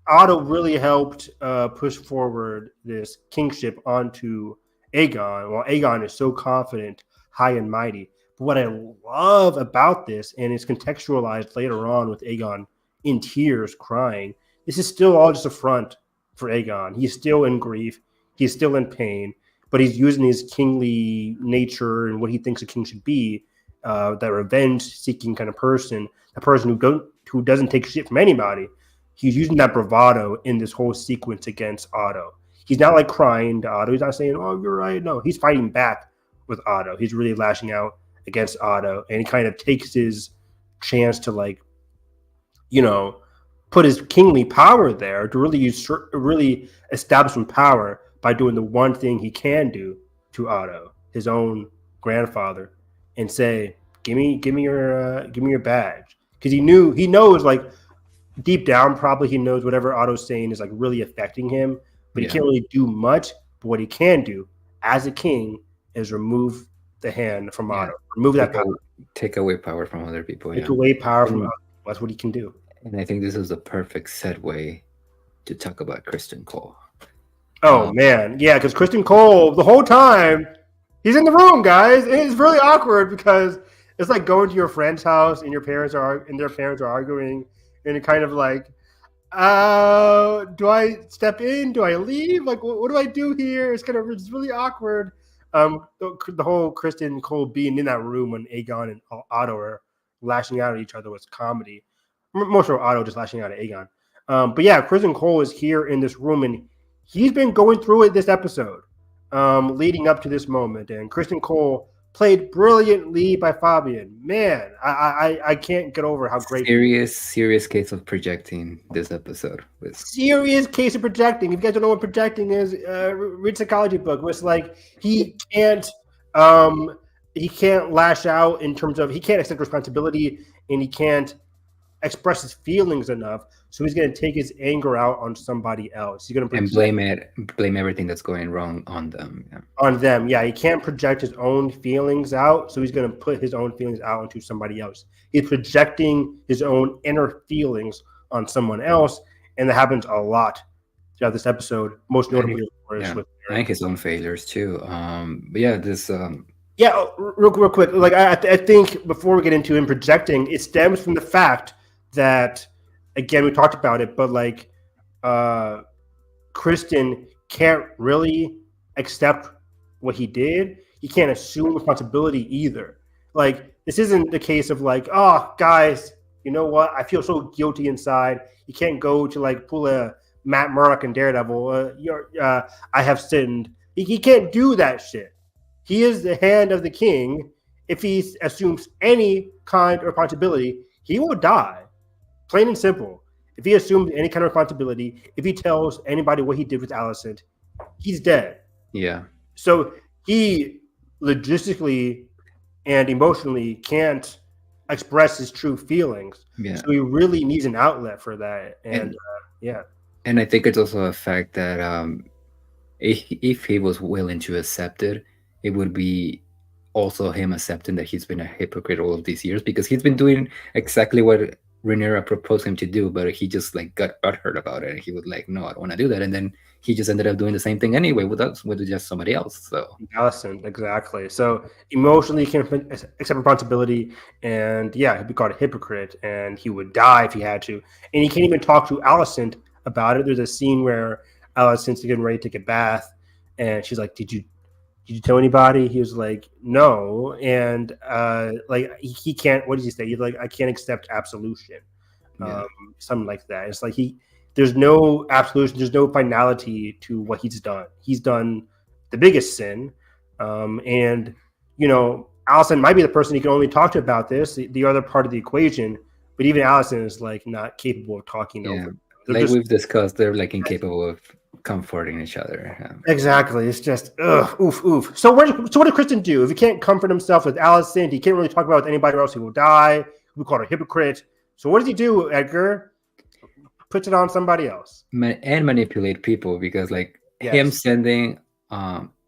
Otto really helped push forward this kingship onto Aegon, while Aegon is so confident, high and mighty. But what I love about this, and it's contextualized later on with Aegon in tears, crying, this is still all just a front for Aegon. He's still in grief. He's still in pain, but he's using his kingly nature and what he thinks a king should be, that revenge-seeking kind of person, a person who doesn't take shit from anybody. He's using that bravado in this whole sequence against Otto. He's not like crying to Otto. He's not saying, "Oh, you're right." No, he's fighting back with Otto. He's really lashing out against Otto, and he kind of takes his chance to, like, put his kingly power there to really establish some power by doing the one thing he can do to Otto, his own grandfather, and say, "Give me your badge," because he knows, like, deep down, probably he knows whatever Otto's saying is, like, really affecting him, but he can't really do much. But what he can do as a king is remove the hand from Otto, remove that power, take away power from other people, take away power from Otto. That's what he can do. And I think this is the perfect segue to talk about Criston Cole. Oh man, yeah, because Criston Cole, the whole time he's in the room, guys. It's really awkward because it's like going to your friend's house and their parents are arguing. And it kind of like, do I step in? Do I leave? Like, what do I do here? It's really awkward. The whole Criston Cole being in that room when Aegon and Otto are lashing out at each other was comedy. More so Otto just lashing out at Aegon. But yeah, Criston Cole is here in this room, and he's been going through it this episode, leading up to this moment. And Criston Cole played brilliantly by Fabian. Man, I can't get over how great. Serious case of projecting this episode. Serious case of projecting. If you guys don't know what projecting is, read psychology book. Where it's like he can't lash out in terms of he can't accept responsibility, and he can't express his feelings enough. So he's going to take his anger out on somebody else. He's going to blame everything that's going wrong on them. Yeah. On them, yeah. He can't project his own feelings out, so he's going to put his own feelings out onto somebody else. He's projecting his own inner feelings on someone else, and that happens a lot throughout this episode. Most notably, with I think his own failures too. But yeah, this. Yeah, real quick. Like I think before we get into him projecting, it stems from the fact that, again, we talked about it, but like Criston can't really accept what he did. He can't assume responsibility either. Like, this isn't the case of like, oh, guys, you know what? I feel so guilty inside. You can't go to like pull a Matt Murdock and Daredevil. I have sinned. He can't do that shit. He is the hand of the king. If he assumes any kind of responsibility, he will die. Plain and simple. If he assumes any kind of responsibility, if he tells anybody what he did with Alicent, he's dead. Yeah. So he logistically and emotionally can't express his true feelings. Yeah. So he really needs an outlet for that. And yeah. And I think it's also a fact that if he was willing to accept it, it would be also him accepting that he's been a hypocrite all of these years, because he's been doing exactly what Rhaenyra proposed him to do, but he just like got butthurt about it. He was like, "No, I don't want to do that," and then he just ended up doing the same thing anyway with just somebody else. So Alicent, exactly. So emotionally, he can't accept responsibility, and yeah, he'd be called a hypocrite, and he would die if he had to. And he can't even talk to Alicent about it. There's a scene where Alicent's getting ready to take a bath, and she's like, "Did you tell anybody?" He was like, "No." And like he can't. What did he say? He's like, "I can't accept absolution," something like that. It's like there's no absolution. There's no finality to what he's done. He's done the biggest sin, and Alicent might be the person he can only talk to about this. The other part of the equation, but even Alicent is like not capable of talking over. Like we've discussed, they're like incapable of comforting each other. Exactly. It's just oof. So what did Criston do? If he can't comfort himself with Alicent, he can't really talk about with anybody else who will die. We call it a hypocrite. So what does he do, Edgar? Puts it on somebody else. And manipulate people, because like him sending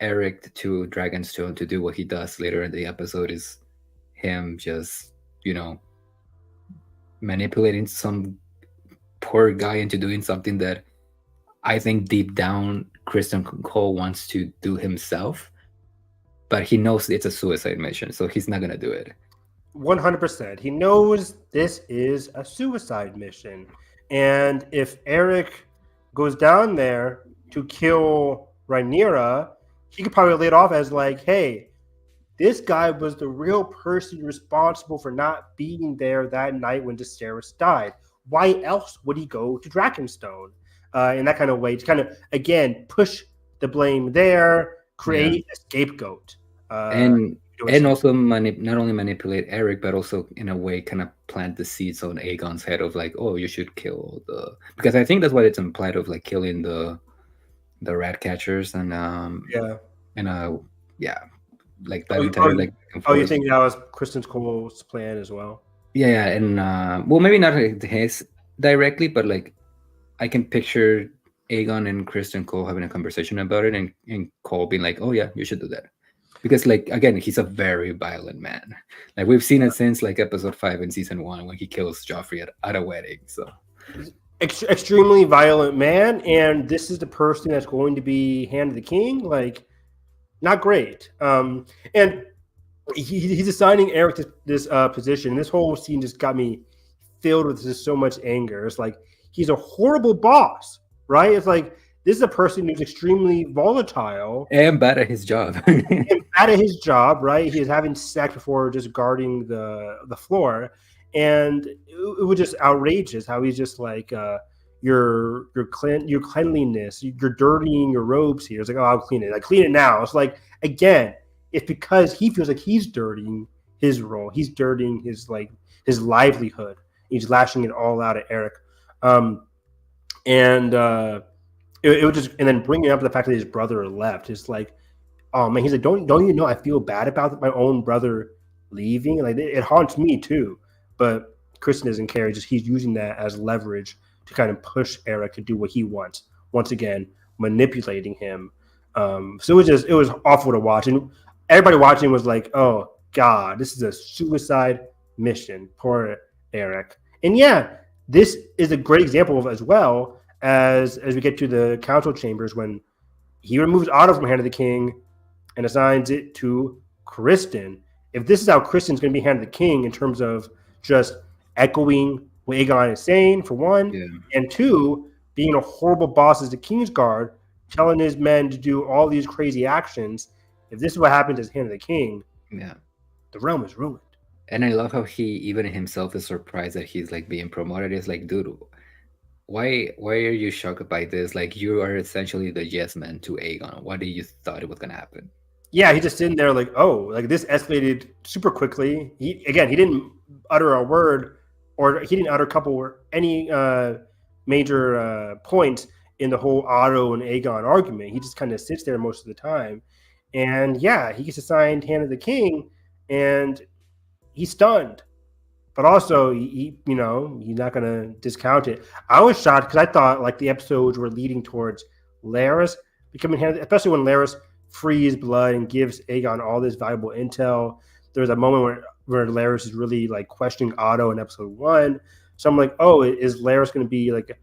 Eric to Dragonstone to do what he does later in the episode is him just, manipulating some poor guy into doing something that I think deep down Criston Cole wants to do himself, but he knows it's a suicide mission, so he's not gonna do it. 100%. He knows this is a suicide mission, and if Eric goes down there to kill Rhaenyra, he could probably lay it off as like, "Hey, this guy was the real person responsible for not being there that night when Viserys died. Why else would he go to Dragonstone?" In that kind of way, to kind of, again, push the blame there, create a scapegoat. And also not only manipulate Eric, but also in a way kind of plant the seeds on Aegon's head of like, oh, you should kill because I think that's what it's implied of, like killing the rat catchers and like that entire like. Oh, you think that was Criston Cole's plan as well? Yeah, and well, maybe not his directly, but like I can picture Aegon and Criston Cole having a conversation about it, and Cole being like, "Oh yeah, you should do that," because like again, he's a very violent man. Like we've seen it since like episode 5 in season 1 when he kills Joffrey at a wedding. So extremely violent man, and this is the person that's going to be Hand of the King. Like, not great. And he's assigning Eric this position. This whole scene just got me filled with just so much anger. It's like he's a horrible boss, right? It's like this is a person who's extremely volatile and bad at his job. Right? He is having sex before just guarding the floor, and it was just outrageous how he's just like your cleanliness, you're dirtying your robes here. It's like, oh, I'll clean it. I clean it now. It's like, again, it's because he feels like he's dirtying his role. He's dirtying his livelihood. He's lashing it all out at Eric. It would just, and then bringing up the fact that his brother left. It's like, oh man, he's like, don't you know I feel bad about my own brother leaving? Like it haunts me too. But Criston doesn't care. He's using that as leverage to kind of push Eric to do what he wants. Once again, manipulating him. So it was awful to watch, and everybody watching was like, oh God, this is a suicide mission. Poor Eric. And yeah, this is a great example of, as well as we get to the council chambers, when he removes Otto from Hand of the King and assigns it to Criston. If this is how Criston's going to be Hand of the King in terms of just echoing what Aegon is saying, for one, and two, being a horrible boss as the Kingsguard, telling his men to do all these crazy actions. If this is what happens as Hand of the King, the realm is ruined. And I love how he even himself is surprised that he's like being promoted. It's like, dude, why are you shocked by this? Like, you are essentially the yes man to Aegon. What did you thought it was gonna happen? Yeah, he's just sitting there like, oh, like this escalated super quickly. He didn't utter a word, or he didn't utter a couple or any major points in the whole Otto and Aegon argument. He just kind of sits there most of the time. And yeah, he gets assigned Hand of the King, and he's stunned. But also, he's not going to discount it. I was shocked because I thought like the episodes were leading towards Larys becoming Hand, especially when Larys frees blood and gives Aegon all this valuable intel. There's a moment where Larys is really like questioning Otto in episode 1. So I'm like, oh, is Larys going to be like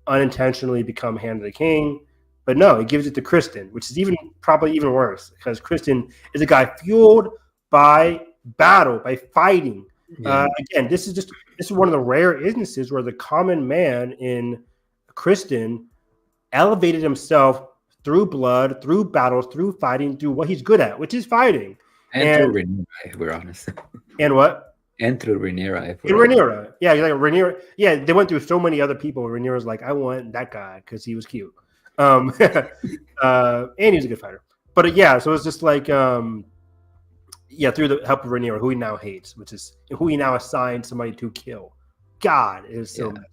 unintentionally become Hand of the King? But no, he gives it to Criston, which is probably even worse, because Criston is a guy fueled by battle, by fighting. Again, this is one of the rare instances where the common man in Criston elevated himself through blood, through battles, through fighting, through what he's good at, which is fighting. And through Rhaenyra, if we're honest. And what? And through Rhaenyra. Rhaenyra. Yeah, like Rhaenyra. Yeah, they went through so many other people. Rhaenyra's like, I want that guy because he was cute. And he was a good fighter. But yeah, so it's just like, through the help of Rhaenyra, who he now hates, which is who he now assigned somebody to kill. God, it is so messy.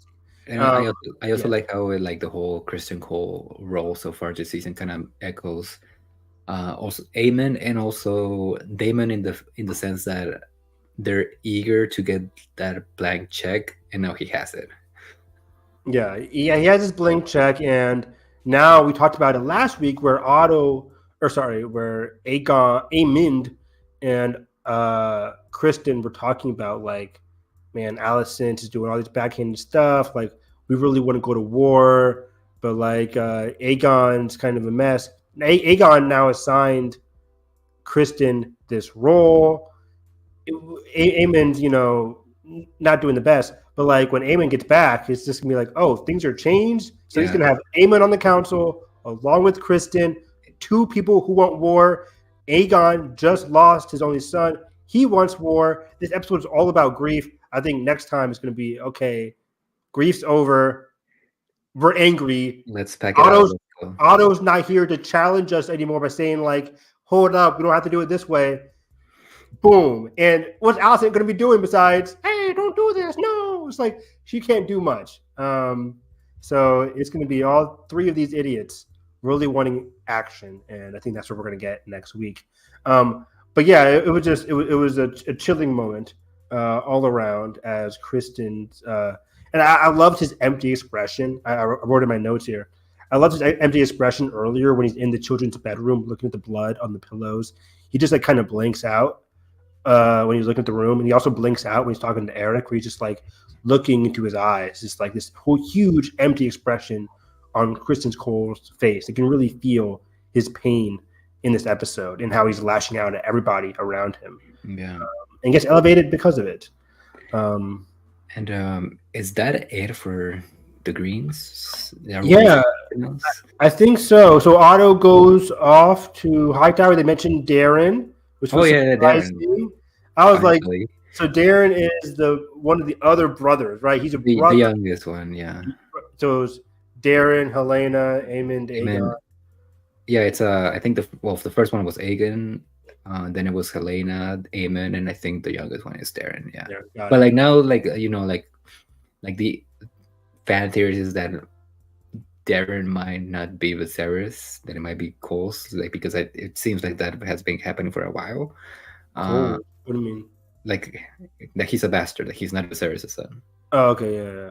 And I also like how like the whole Criston Cole role so far this season kind of echoes also Aemon and also Daemon in the sense that they're eager to get that blank check, and now he has it. Yeah, he has his blank check, and now we talked about it last week where where Aemond and Criston were talking about like, man, Alicent is doing all this backhanded stuff. Like, we really want to go to war, but like Aegon's kind of a mess. Aegon now assigned Criston this role. Aemon's, not doing the best, but like when Aemon gets back, it's just gonna be like, oh, things are changed. So he's gonna have Aemon on the council along with Criston, two people who want war. Aegon just lost his only son. He wants war. This episode is all about grief. I think next time it's gonna be okay. Grief's over. We're angry. Let's pack it out. Otto's not here to challenge us anymore by saying like, hold up, we don't have to do it this way. Boom. And what's Alicent going to be doing besides, hey, don't do this? No. It's like she can't do much. So it's going to be all three of these idiots really wanting action, and I think that's what we're going to get next week. But yeah, it was a chilling moment all around as Criston's. And I loved his empty expression. I wrote in my notes here. I loved his empty expression earlier when he's in the children's bedroom looking at the blood on the pillows. He just like kind of blinks out when he's looking at the room, and he also blinks out when he's talking to Eric, where he's just like looking into his eyes, just like this whole huge empty expression on Criston Cole's face. You can really feel his pain in this episode and how he's lashing out at everybody around him. Yeah, and gets elevated because of it. And is that it for the Greens? Yeah, I think so. So Otto goes off to Hightower. They mentioned Darren, which was surprising. Darren. I was like, so Darren is the one of the other brothers, right? He's the youngest one, yeah. So it's Darren, Helena, Aegon. Yeah, it's I think the first one was Aegon, then it was Helena, Aemon, and I think the youngest one is Darren. Yeah, but like now, like like the fan theories is that Darren might not be Viserys, that it might be Cole's, like because it seems like that has been happening for a while. What do you mean? Like that he's a bastard, like he's not Viserys' son. Oh, okay, yeah.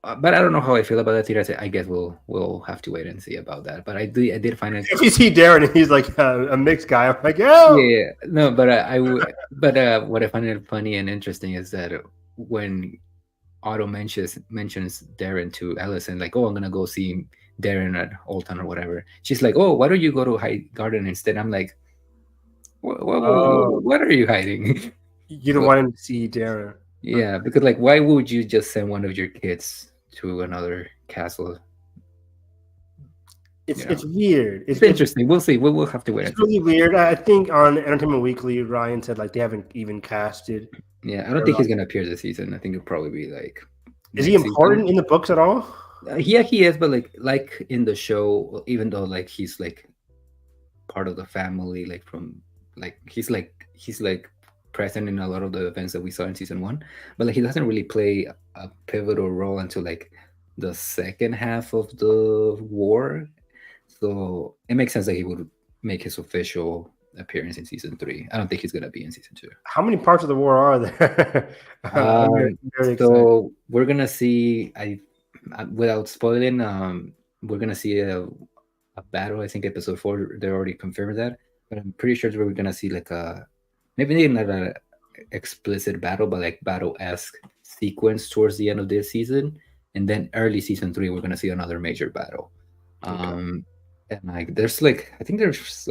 But I don't know how I feel about that theory. I guess we'll have to wait and see about that. But I did find it. If you see Darren and he's like a mixed guy, I'm like, yeah. No, but but what I find it funny and interesting is that when Otto mentions Darren to Alicent, like, oh, I'm gonna go see Darren at Old Town or whatever. She's like, oh, why don't you go to High Garden instead? I'm like, what are you hiding? You don't want him to see Darren. Yeah, because like, why would you just send one of your kids to another castle? It's weird. It's interesting. We'll see. We'll have to wait. It's really weird. I think on Entertainment Weekly, Ryan said like they haven't even casted. Yeah, I don't think he's gonna appear this season. I think it'll probably be like. Is he important in the books at all? Yeah, he is, but like in the show, even though like he's like part of the family, like from like he's like present in a lot of the events that we saw in season 1, but like he doesn't really play a pivotal role until like the second half of the war. So it makes sense that he would make his official appearance in season 3. I don't think he's gonna be in season 2. How many parts of the war are there? So we're gonna see. Without spoiling, we're gonna see a battle. I think episode 4. They already confirmed that, but I'm pretty sure we're gonna see like a maybe not an explicit battle, but like battle-esque sequence towards the end of this season, and then early season 3 we're gonna see another major battle. And like there's like I think there's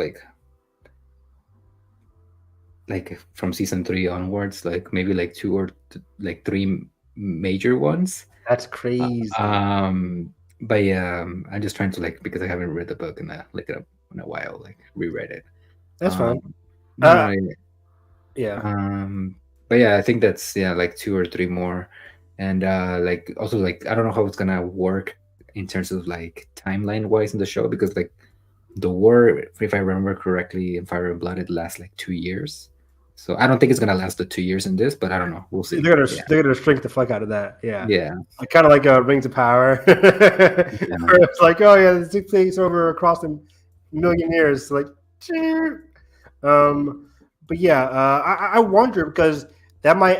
like from season 3 onwards, like maybe like 2 or 3 major ones. That's crazy. But yeah, I'm just trying to like, because I haven't read the book and I looked it up in a while, like reread it. That's fine. Yeah. But yeah, I think that's like 2 or 3 more, and like also like I don't know how it's gonna work in terms of like timeline wise in the show, because like the war, if I remember correctly, in Fire and Blood, it lasts like 2 years. So I don't think it's gonna last the 2 years in this, but I don't know. We'll see. They're gonna shrink the fuck out of that. Yeah. Yeah. Kind of like Rings of Power. Where it's like, oh yeah, this takes place over across a million years. Like, but yeah, I wonder, because that might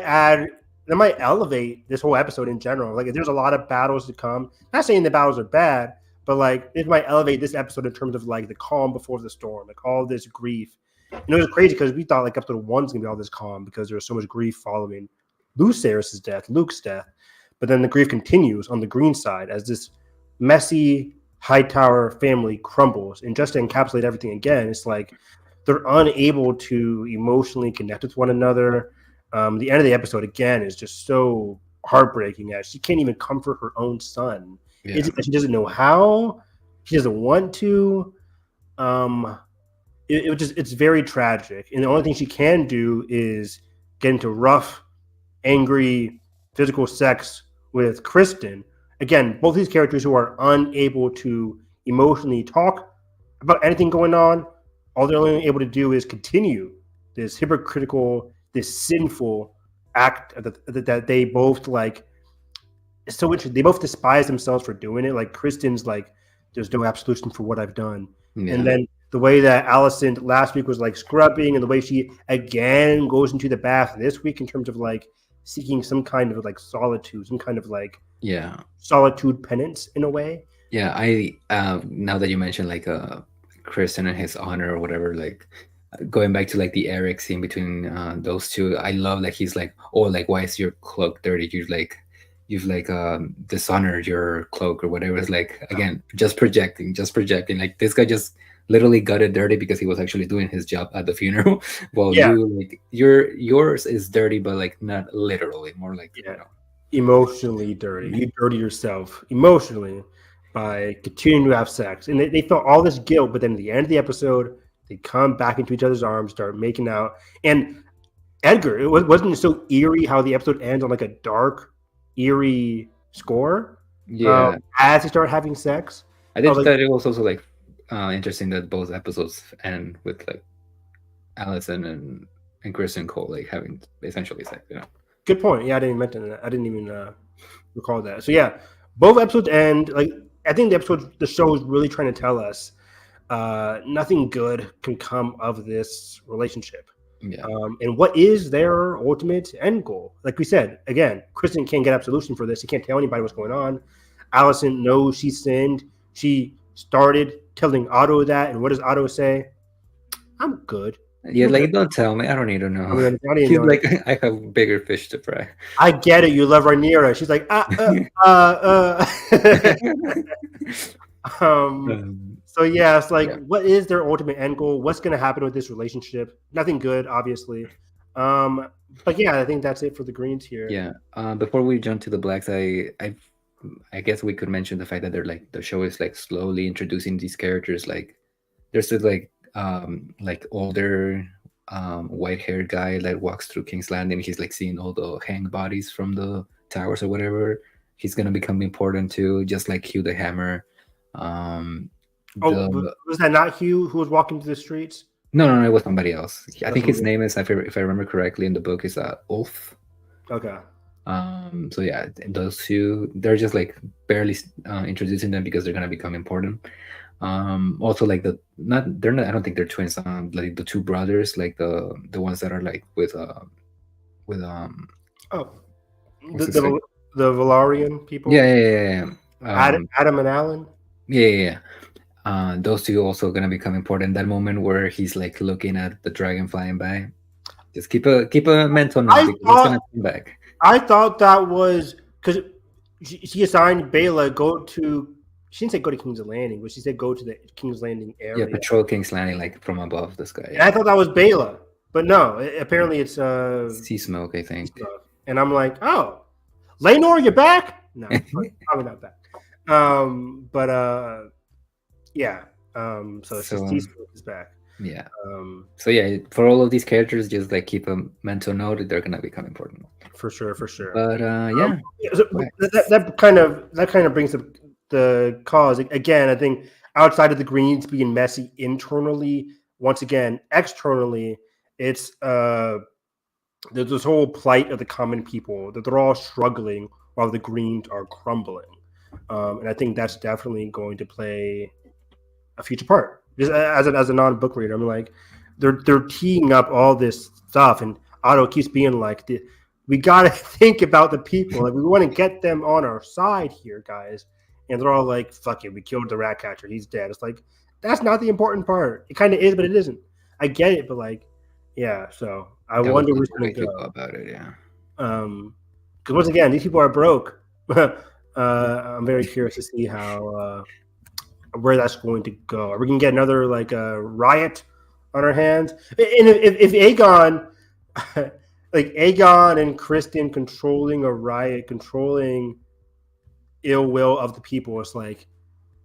elevate this whole episode in general. Like, if there's a lot of battles to come, not saying the battles are bad, but like it might elevate this episode in terms of like the calm before the storm, like all this grief. It was crazy because we thought like episode 1's gonna be all this calm because there was so much grief following Lucerys' death, Luke's death. But then the grief continues on the green side as this messy Hightower family crumbles. And just to encapsulate everything again, it's like they're unable to emotionally connect with one another. The end of the episode, again, is just so heartbreaking as she can't even comfort her own son. Yeah. She doesn't know how. She doesn't want to. It's very tragic. And the only thing she can do is get into rough, angry, physical sex with Criston. Again, both these characters who are unable to emotionally talk about anything going on. All they're only able to do is continue this hypocritical, this sinful act that they both like. It's so interesting. They both despise themselves for doing it. Like Kristin's like, there's no absolution for what I've done. Yeah. And then the way that Alicent last week was like scrubbing, and the way she again goes into the bath this week in terms of like seeking some kind of like solitude, some kind of like solitude penance in a way. Yeah, I now that you mentioned like Criston and his honor or whatever, like going back to like the Eric scene between those two, I love like he's like, oh, like why is your cloak dirty? You've dishonored your cloak or whatever. It's like, again, just projecting. Like this guy just literally got it dirty because he was actually doing his job at the funeral. Well, you like yours is dirty, but like not literally, more like emotionally dirty. You dirty yourself emotionally by continuing to have sex. And they felt all this guilt, but then at the end of the episode, they come back into each other's arms, start making out. And Edgar, wasn't it so eerie how the episode ends on like a dark, eerie score? Yeah. As they start having sex. I think that it was also like interesting that both episodes end with like Alicent and Criston Cole like having essentially sex, Good point. Yeah, I didn't mention that. I didn't even recall that. So yeah, both episodes end. Like I think the show is really trying to tell us nothing good can come of this relationship. Yeah. And what is their ultimate end goal? Like we said, again, Criston can't get absolution for this. He can't tell anybody what's going on. Alicent knows she sinned. She started telling Otto that, and what does Otto say? I'm good. Yeah, like don't tell me. I don't need to know. He's like, I have bigger fish to fry. I get it. You love Rhaenyra. She's like, So yeah, it's like, what is their ultimate end goal? What's going to happen with this relationship? Nothing good, obviously. But yeah, I think that's it for the Greens here. Yeah. Before we jump to the Blacks, I guess we could mention the fact that they're like the show is like slowly introducing these characters. Like there's this like older white-haired guy that walks through King's Landing. He's like seeing all the hanged bodies from the towers or whatever. He's gonna become important too, just like Hugh the Hammer. Was that not Hugh who was walking through the streets? No, it was somebody else. I think his name is, if I remember correctly in the book, is Ulf. Okay. So yeah, those two, they're just like barely introducing them because they're gonna become important. Also like I don't think they're twins. Like the two brothers, like the ones that are like with the Valarian people. Yeah. Adam and Alan. Yeah. Those two also gonna become important. That moment where he's like looking at the dragon flying by. Just keep a mental note because it's gonna come back. I thought that was because she assigned Bela she didn't say go to King's Landing, but she said go to the King's Landing area. Yeah, patrol King's Landing like from above the sky. Yeah. I thought that was Bela, but no, apparently it's sea smoke, I think. And I'm like, oh, Rhaenyra, you're back? No, probably not back. So sea smoke is back. Yeah. So yeah, for all of these characters, just like keep a mental note that they're gonna become important. For sure. But that kind of brings up the cause again. I think outside of the Greens being messy internally, once again externally, it's there's this whole plight of the common people that they're all struggling while the Greens are crumbling, and I think that's definitely going to play a future part. Just as a non-book reader, I'm like, they're teeing up all this stuff, and Otto keeps being like, we gotta think about the people. Like we want to get them on our side here, guys. And they're all like, fuck it, we killed the rat catcher, he's dead. It's like, that's not the important part. It kind of is, but it isn't. I get it, but like, yeah. So I wonder who's going to go about it. Yeah. Because once again, these people are broke. I'm very curious to see how where that's going to go. Are we gonna get another like riot on our hands? And if Aegon, like Aegon and Criston controlling a riot, controlling ill will of the people, it's like,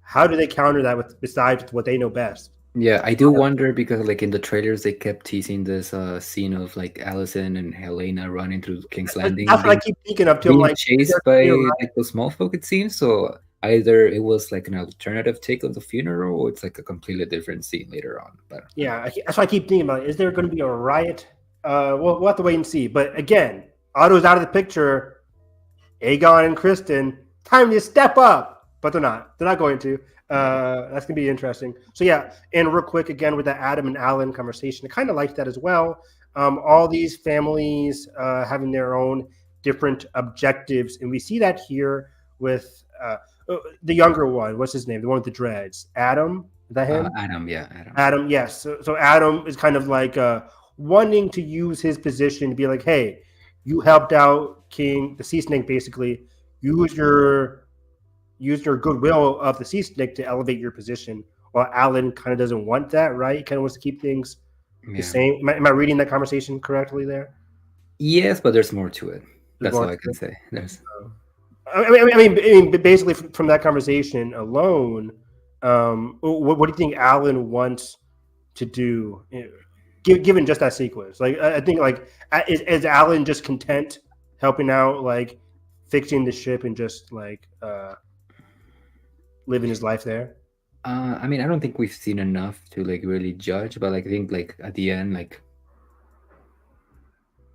how do they counter that with besides what they know best? Yeah, I do wonder because like in the trailers they kept teasing this scene of like Alicent and Helena running through King's Landing, That's what I keep thinking of too. being Like chased by like the small folk, it seems. So either it was like an alternative take of the funeral, or it's like a completely different scene later on. But yeah, that's why I keep thinking about it. Is there going to be a riot? We'll have to wait and see. But again, Otto's out of the picture. Aegon and Criston, time to step up. But they're not. They're not going to. That's gonna be interesting. So yeah, and real quick again with the Adam and Alan conversation, I kind of liked that as well. All these families having their own different objectives, and we see that here with the younger one. What's his name? The one with the dreads. Adam. Is that him? Adam, yeah, Adam. Adam, yes. So Adam is kind of like wanting to use his position to be like, hey, you helped out King, the Sea Snake, basically. Use your goodwill of the Sea Snake to elevate your position. While Alan kind of doesn't want that, right? He kind of wants to keep things the same. Am I reading that conversation correctly there? Yes, but there's more to it. That's all I can say. There's. I mean, basically from that conversation alone, what do you think Alan wants to do, given just that sequence? Like, I think, like, is Alan just content helping out, like, fixing the ship and just, like, living his life there? I mean, I don't think we've seen enough to, like, really judge, but, like, I think, like, at the end, like,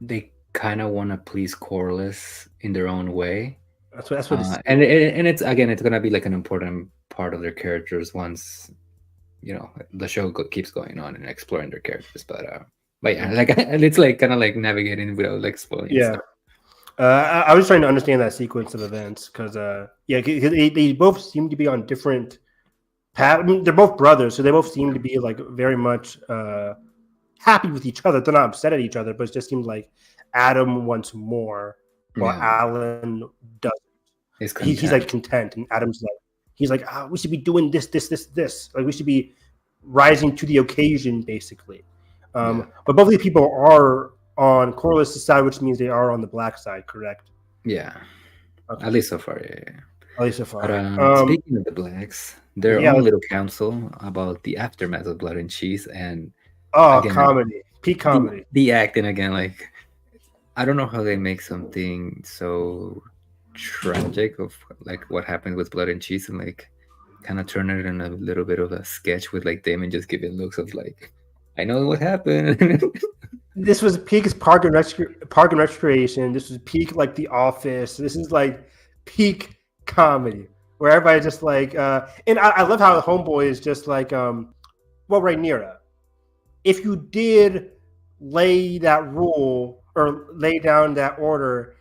they kind of want to please Corlys in their own way. That's what it's and it's again, it's gonna be like an important part of their characters once the show keeps going on and exploring their characters. But yeah, like it's like kind of like navigating without like spoiling. Yeah, I was trying to understand that sequence of events because they both seem to be on different paths. I mean, they're both brothers, so they both seem to be like very much happy with each other. They're not upset at each other, but it just seems like Adam wants more, while Alan doesn't. He's like content, and Adam's like, he's like, we should be doing this. Like, we should be rising to the occasion, basically. But both of these people are on Corlys' side, which means they are on the black side, correct? Yeah. Okay. At least so far, yeah. At least so far. But, speaking of the blacks, their own little council about the aftermath of Blood and Cheese, and again, comedy, peak comedy. The acting again, like, I don't know how they make something so tragic of like what happened with Blood and Cheese and like kind of turn it in a little bit of a sketch with like Daemon just giving looks of like, I know what happened. This was peak Park and Recreation. This was peak like The Office. This is like peak comedy where everybody just like and I love how the homeboy is just like Rhaenyra, if you did lay that rule or lay down that order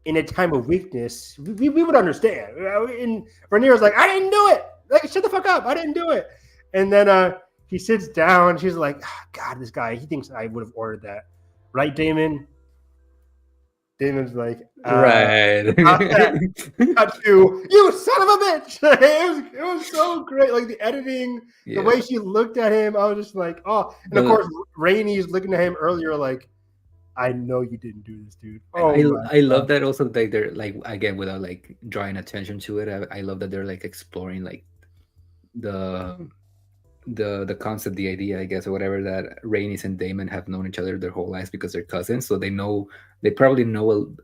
in a time of weakness, we would understand. And Rhaenyra's like, I didn't do it. Like, shut the fuck up. I didn't do it. And then he sits down. She's like, God, this guy, he thinks I would have ordered that. Right, Daemon? Daemon's like, right. Not you son of a bitch. It was so great. Like the editing, the way she looked at him, I was just like, oh. And of course, Rhaenys looking at him earlier like, I know you didn't do this, dude. I love that also. Like they're like, again, without like drawing attention to it, I love that they're like exploring like the concept, the idea, I guess, or whatever, that Rhaenys and Daemon have known each other their whole lives because they're cousins. So they probably know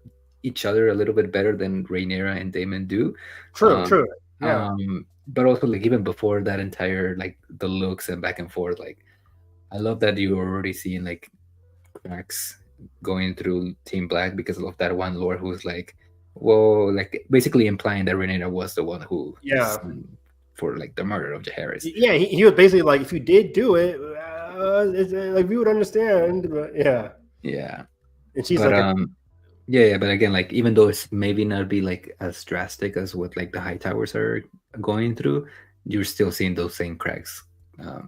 each other a little bit better than Rhaenyra and Daemon do. True. Yeah. But also like even before that entire like the looks and back and forth, like I love that you were already seeing like cracks going through Team Black because of that one lord who's like, well, like basically implying that Rhaenyra was the one who for like the murder of Jaehaerys. Yeah, he was basically like, if you did do it, like we would understand. But yeah. And she's but again, like even though it's maybe not be like as drastic as what like the High Towers are going through, you're still seeing those same cracks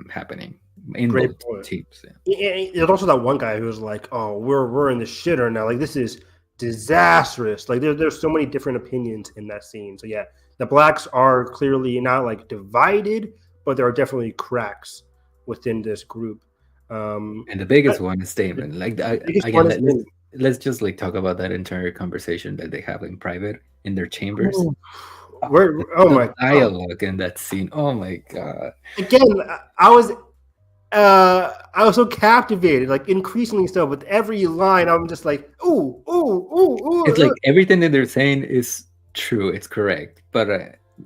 happening in both teams. Yeah. There's also that one guy who was like, "Oh, we're in the shitter now. Like this is disastrous. Like there's so many different opinions in that scene. So yeah, the blacks are clearly not like divided, but there are definitely cracks within this group. And the biggest one is Daemon. Like again, let's just like talk about that entire conversation that they have in private in their chambers. My dialogue in that scene. Oh my god! Again, I was so captivated, like increasingly so. With every line, I'm just like, ooh. It's like everything that they're saying is true. It's correct, but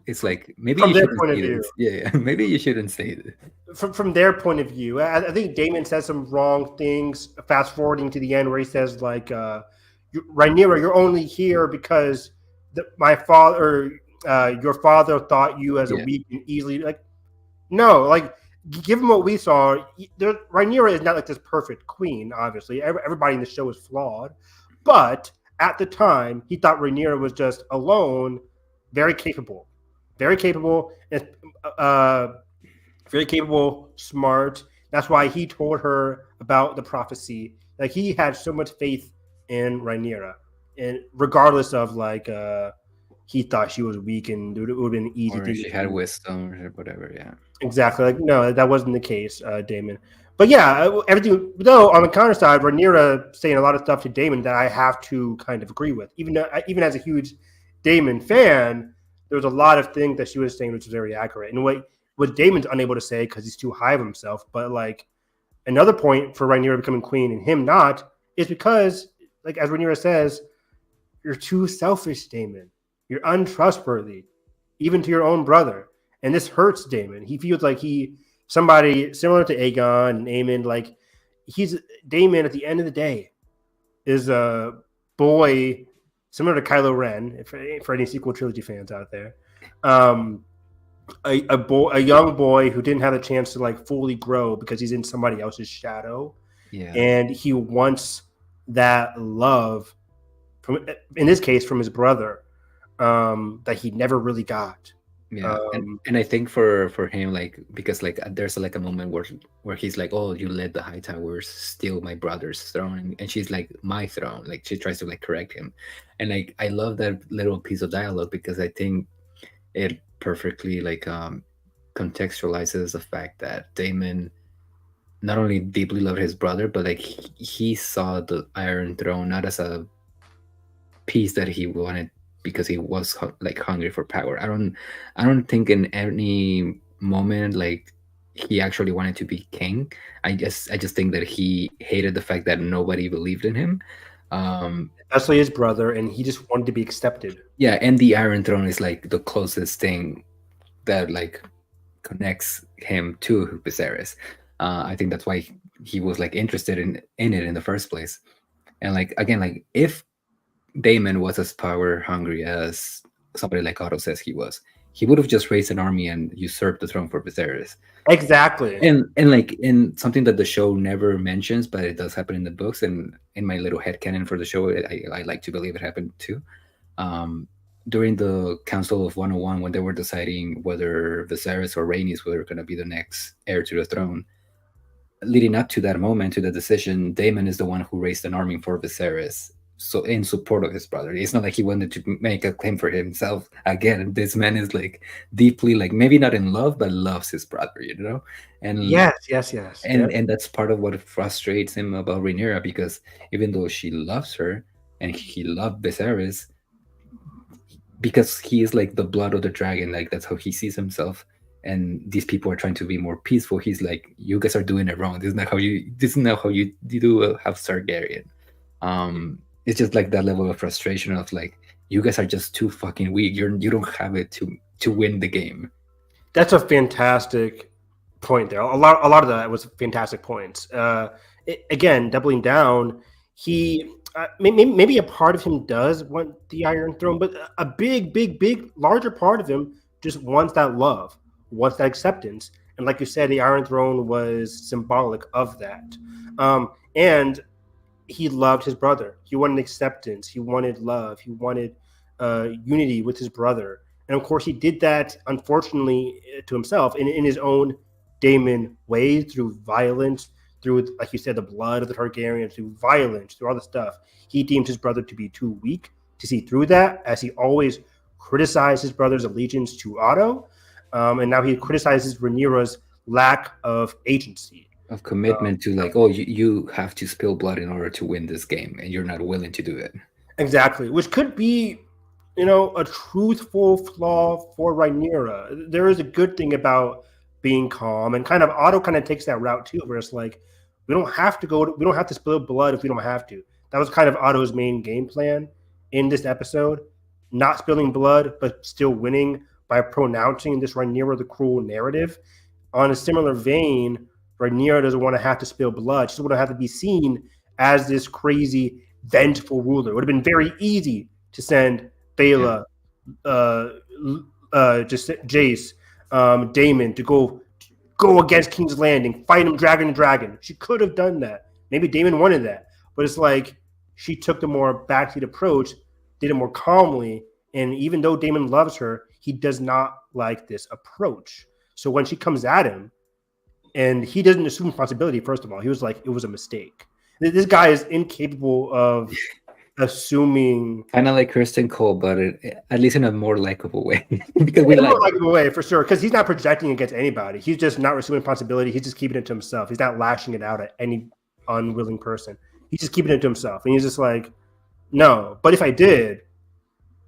it's like maybe from you their shouldn't point of say view. this. Yeah, maybe you shouldn't say this. From their point of view, I think Daemon says some wrong things. Fast forwarding to the end, where he says like, "Rhaenyra, you're only here because my father, your father, thought you as a weak and easily like." No, like given what we saw, Rhaenyra is not like this perfect queen. Obviously, everybody in the show is flawed, but at the time, he thought Rhaenyra was just alone, very capable, and very capable, smart. That's why he told her about the prophecy. Like he had so much faith in Rhaenyra, and regardless of like he thought she was weak and it would have been easy. Or she had wisdom or whatever. Yeah, exactly. Like no, that wasn't the case, Daemon. But yeah, everything. Though on the counter side, Rhaenyra saying a lot of stuff to Daemon that I have to kind of agree with. Even as a huge Daemon fan, there was a lot of things that she was saying which was very accurate. And what Daemon's unable to say because he's too high of himself. But like another point for Rhaenyra becoming queen and him not is because, like as Rhaenyra says, you're too selfish, Daemon. You're untrustworthy, even to your own brother. And this hurts Daemon. He feels like somebody similar to Aegon and Aemon, like Daemon at the end of the day is a boy similar to Kylo Ren, for any sequel trilogy fans out there. A young boy who didn't have a chance to like fully grow because he's in somebody else's shadow. Yeah. And he wants that love in this case from his brother, that he never really got. Yeah, and I think for him, like because like there's like a moment where he's like, "Oh, you let the High Towers steal my brother's throne," and she's like, "My throne." Like she tries to like correct him, and like I love that little piece of dialogue because I think it perfectly like contextualizes the fact that Daemon not only deeply loved his brother, but like he saw the Iron Throne not as a piece that he wanted because he was like hungry for power. I don't think in any moment like he actually wanted to be king. I just think that he hated the fact that nobody believed in him. Especially his brother, and he just wanted to be accepted. Yeah, and the Iron Throne is like the closest thing that like connects him to Viserys. I think that's why he was like interested in it in the first place. And like again, like if Daemon was as power hungry as somebody like Otto says he was, he would have just raised an army and usurped the throne for Viserys. Exactly. And like in something that the show never mentions, but it does happen in the books, and in my little headcanon for the show, I like to believe it happened too. During the Council of 101, when they were deciding whether Viserys or Rhaenys were going to be the next heir to the throne, leading up to that moment, to the decision, Daemon is the one who raised an army for Viserys. So in support of his brother. It's not like he wanted to make a claim for himself. Again, this man is like deeply, like maybe not in love, but loves his brother, you know? And yes. And that's part of what frustrates him about Rhaenyra, because even though she loves her and he loved Viserys, because he is like the blood of the dragon, like that's how he sees himself. And these people are trying to be more peaceful. He's like, you guys are doing it wrong. This is not how you do have Targaryen. It's just like that level of frustration of like, you guys are just too fucking weak. You don't have it to win the game. That's a fantastic point there. A lot of that was fantastic points. Again, doubling down, he maybe a part of him does want the Iron Throne, but a big, larger part of him just wants that love, wants that acceptance. And like you said, the Iron Throne was symbolic of that. And he loved his brother. He wanted acceptance. He wanted love. He wanted unity with his brother. And of course, he did that, unfortunately, to himself in his own Daemon way, through violence, through, like you said, the blood of the Targaryens, through violence, through all the stuff. He deemed his brother to be too weak to see through that, as he always criticized his brother's allegiance to Otto. And now he criticizes Rhaenyra's lack of agency. Of commitment to like, oh, you have to spill blood in order to win this game, and you're not willing to do it. Exactly, which could be, a truthful flaw for Rhaenyra. There is a good thing about being calm, and kind of Otto kind of takes that route too, where it's like, we don't have to spill blood if we don't have to. That was kind of Otto's main game plan in this episode, not spilling blood, but still winning by pronouncing this Rhaenyra the Cruel narrative. On a similar vein, Rhaenyra doesn't want to have to spill blood. She doesn't want to have to be seen as this crazy, vengeful ruler. It would have been very easy to send Baela, Jace, Daemon to go against King's Landing, fight him dragon to dragon. She could have done that. Maybe Daemon wanted that. But it's like she took the more backseat approach, did it more calmly. And even though Daemon loves her, he does not like this approach. So when she comes at him, and he doesn't assume responsibility, first of all, he was like, it was a mistake. This guy is incapable of assuming. Kind of like Criston Cole, but at least in a more likable way. Because we like a more likable way, for sure. Because he's not projecting against anybody. He's just not assuming responsibility. He's just keeping it to himself. He's not lashing it out at any unwilling person. He's just keeping it to himself. And he's just like, no. But if I did.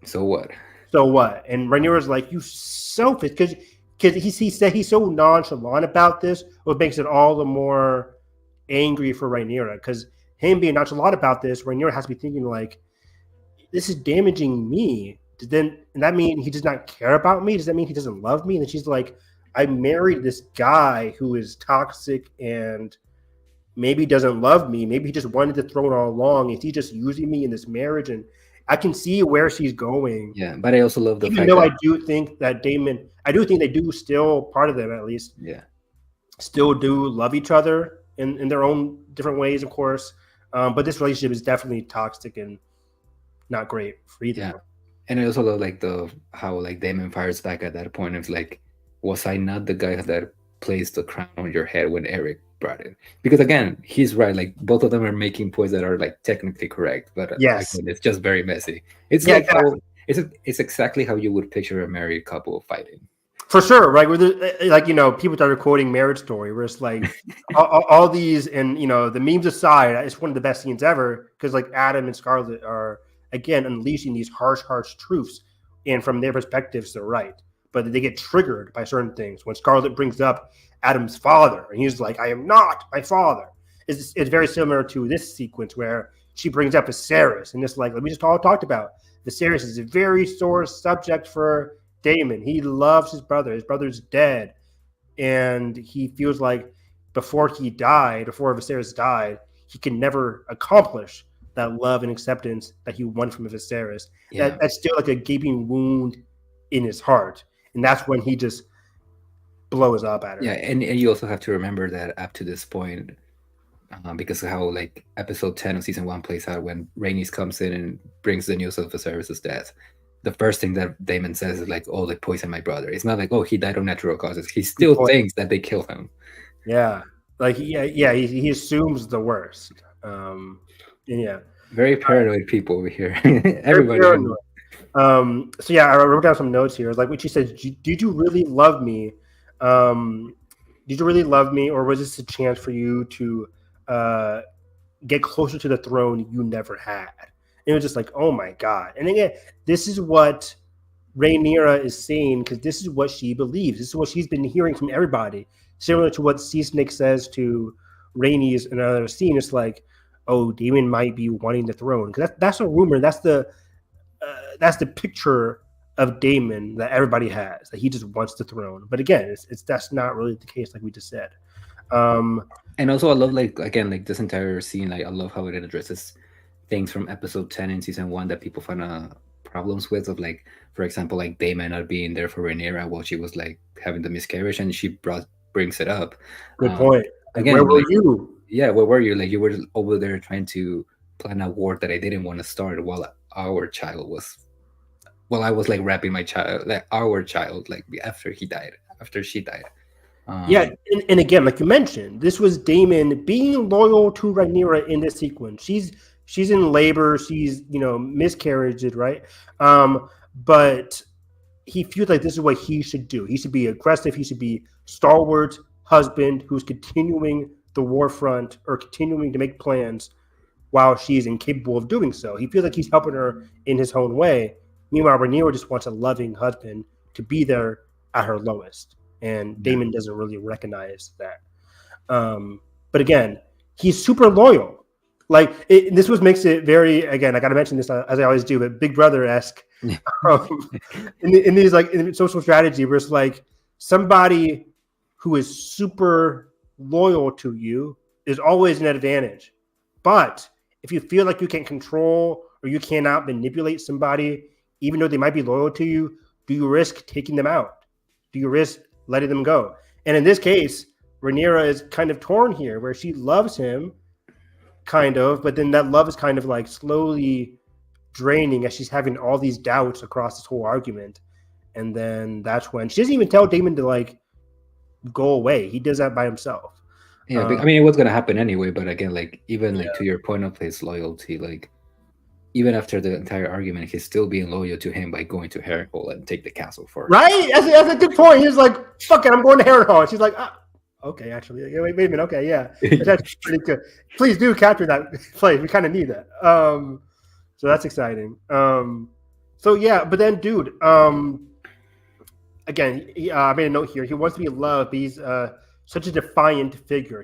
So what? So what? And Rhaenyra's like, you selfish. Because he said he's so nonchalant about this, what makes it all the more angry for Rhaenyra. Because him being nonchalant about this, Rhaenyra has to be thinking like, this is damaging me. And that mean he does not care about me? Does that mean he doesn't love me? And then she's like, I married this guy who is toxic and maybe doesn't love me. Maybe he just wanted the throne all along. Is he just using me in this marriage? And I can see where she's going. Yeah, but I also love the fact that I do think that Daemon, I do think they do still, part of them at least, still do love each other in their own different ways, of course. But this relationship is definitely toxic and not great for either. Yeah, and I also love like how like Daemon fires back at that point of like, was I not the guy that placed the crown on your head when Eric brought it? Because again, he's right. Like both of them are making points that are like technically correct, but yes, it's just very messy. It's like exactly. It's exactly how you would picture a married couple fighting. For sure, right? Where like people started quoting Marriage Story, where it's like all these, and the memes aside, it's one of the best scenes ever because like Adam and Scarlett are again unleashing these harsh truths, and from their perspectives, they're right, but they get triggered by certain things. When Scarlett brings up Adam's father, and he's like, "I am not my father." It's very similar to this sequence where she brings up Viserys, and it's like we just all talked about. Viserys is a very sore subject for Daemon. He loves his brother. His brother's dead, and he feels like before Viserys died, he can never accomplish that love and acceptance that he won from Viserys. Yeah. That's still like a gaping wound in his heart, and that's when he just blows up at her. Yeah, and you also have to remember that up to this point, because of how like episode 10 of season 1 plays out, when Rhaenys comes in and brings the news of Viserys' death, the first thing that Daemon says is like, "Oh, they poisoned my brother." It's not like, "Oh, he died of natural causes." He still thinks that they killed him. Yeah, like he assumes the worst. Yeah, very paranoid people over here. Everybody. So yeah, I wrote down some notes here. Like what she said, "Did you really love me? Did you really love me, or was this a chance for you to get closer to the throne you never had?" And it was just like, oh my God. And again, this is what Rhaenyra is saying, because this is what she believes. This is what she's been hearing from everybody. Similar to what Sea Snake says to Rhaenys in another scene. It's like, oh, Daemon might be wanting the throne. Because that's a rumor. That's the picture of Daemon that everybody has, that he just wants the throne. But again, that's not really the case, like we just said. And also, I love this entire scene. Like, I love how it addresses things from episode 10 in season 1 that people find problems with, of like, for example, like Daemon not being there for Rhaenyra while she was like having the miscarriage, and she brings it up. Good point. Again, where were you? Yeah, where were you? Like, you were over there trying to plan a war that I didn't want to start while our child was. Well, I was like wrapping my child, like our child, like after she died. Yeah, and again, like you mentioned, this was Daemon being loyal to Rhaenyra in this sequence. She's in labor, she's miscarriages, right? But he feels like this is what he should do. He should be aggressive. He should be stalwart husband who's continuing the war front or continuing to make plans while she's incapable of doing so. He feels like he's helping her in his own way. Meanwhile, Rhaenyra just wants a loving husband to be there at her lowest. And Daemon doesn't really recognize that. But again, he's super loyal. Like this makes it very, again, I got to mention this as I always do, but Big Brother-esque in these like in social strategy where it's like somebody who is super loyal to you is always an advantage. But if you feel like you can control or you cannot manipulate somebody, even though they might be loyal to you, do you risk taking them out? Do you risk letting them go? And in this case, Rhaenyra is kind of torn here where she loves him, kind of, but then that love is kind of like slowly draining as she's having all these doubts across this whole argument. And then that's when she doesn't even tell Daemon to like go away. He does that by himself. Yeah, I mean, it was gonna happen anyway. But again, like even like to your point of his loyalty, like even after the entire argument, he's still being loyal to him by going to Harrenhal and take the castle for her. Right? That's a good point. He's like, "Fuck it, I'm going to Harrenhal." And she's like, "Okay, actually, wait a minute. Okay, yeah, that's pretty good. Please do capture that place. We kind of need that." So that's exciting. So yeah, but then, dude, again, I made a note here. He wants to be loved, but he's such a defiant figure.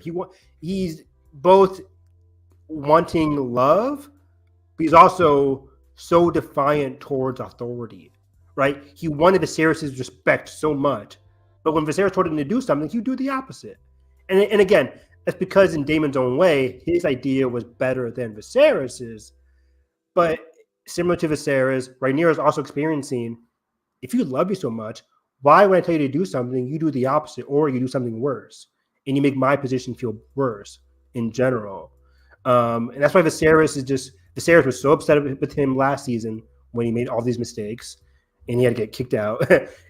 He's both wanting love, but he's also so defiant towards authority, right? He wanted Viserys' respect so much, but when Viserys told him to do something, he'd do the opposite. And again, that's because in Daemon's own way, his idea was better than Viserys's. But similar to Viserys, Rhaenyra is also experiencing, if you love me so much, why would I tell you to do something, you do the opposite, or you do something worse, and you make my position feel worse in general. And that's why Viserys was so upset with him last season when he made all these mistakes, and he had to get kicked out.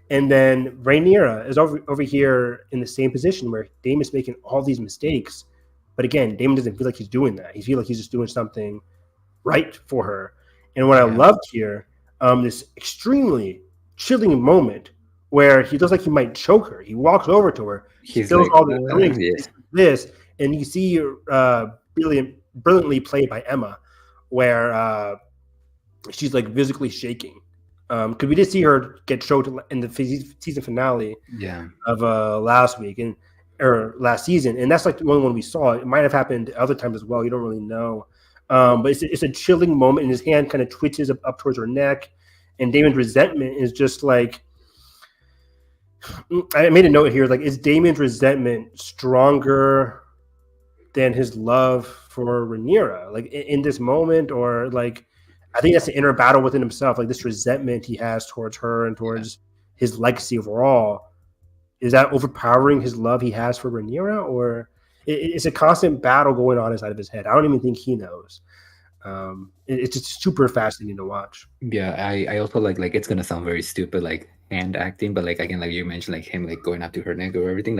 And then Rhaenyra is over here in the same position where Daemon's making all these mistakes, but again, Daemon doesn't feel like he's doing that. He feels like he's just doing something right for her. And what I loved here, this extremely chilling moment where he looks like he might choke her. He walks over to her. He feels like, all the this, and you see brilliantly played by Emma, where she's like physically shaking. Because we did see her get choked in the season finale of last season, and that's like the only one we saw. It might have happened other times as well. You don't really know. But it's a chilling moment, and his hand kind of twitches up towards her neck, and Daemon's resentment is just like. I made a note here, like, is Daemon's resentment stronger than his love for Rhaenyra? Like in this moment, or like, I think that's the inner battle within himself. Like this resentment he has towards her and towards his legacy overall. Is that overpowering his love he has for Rhaenyra, or it's a constant battle going on inside of his head? I don't even think he knows. It's just super fascinating to watch. Yeah, I also like it's gonna sound very stupid, like hand acting, but like again, like you mentioned, like him like going up to her neck or everything,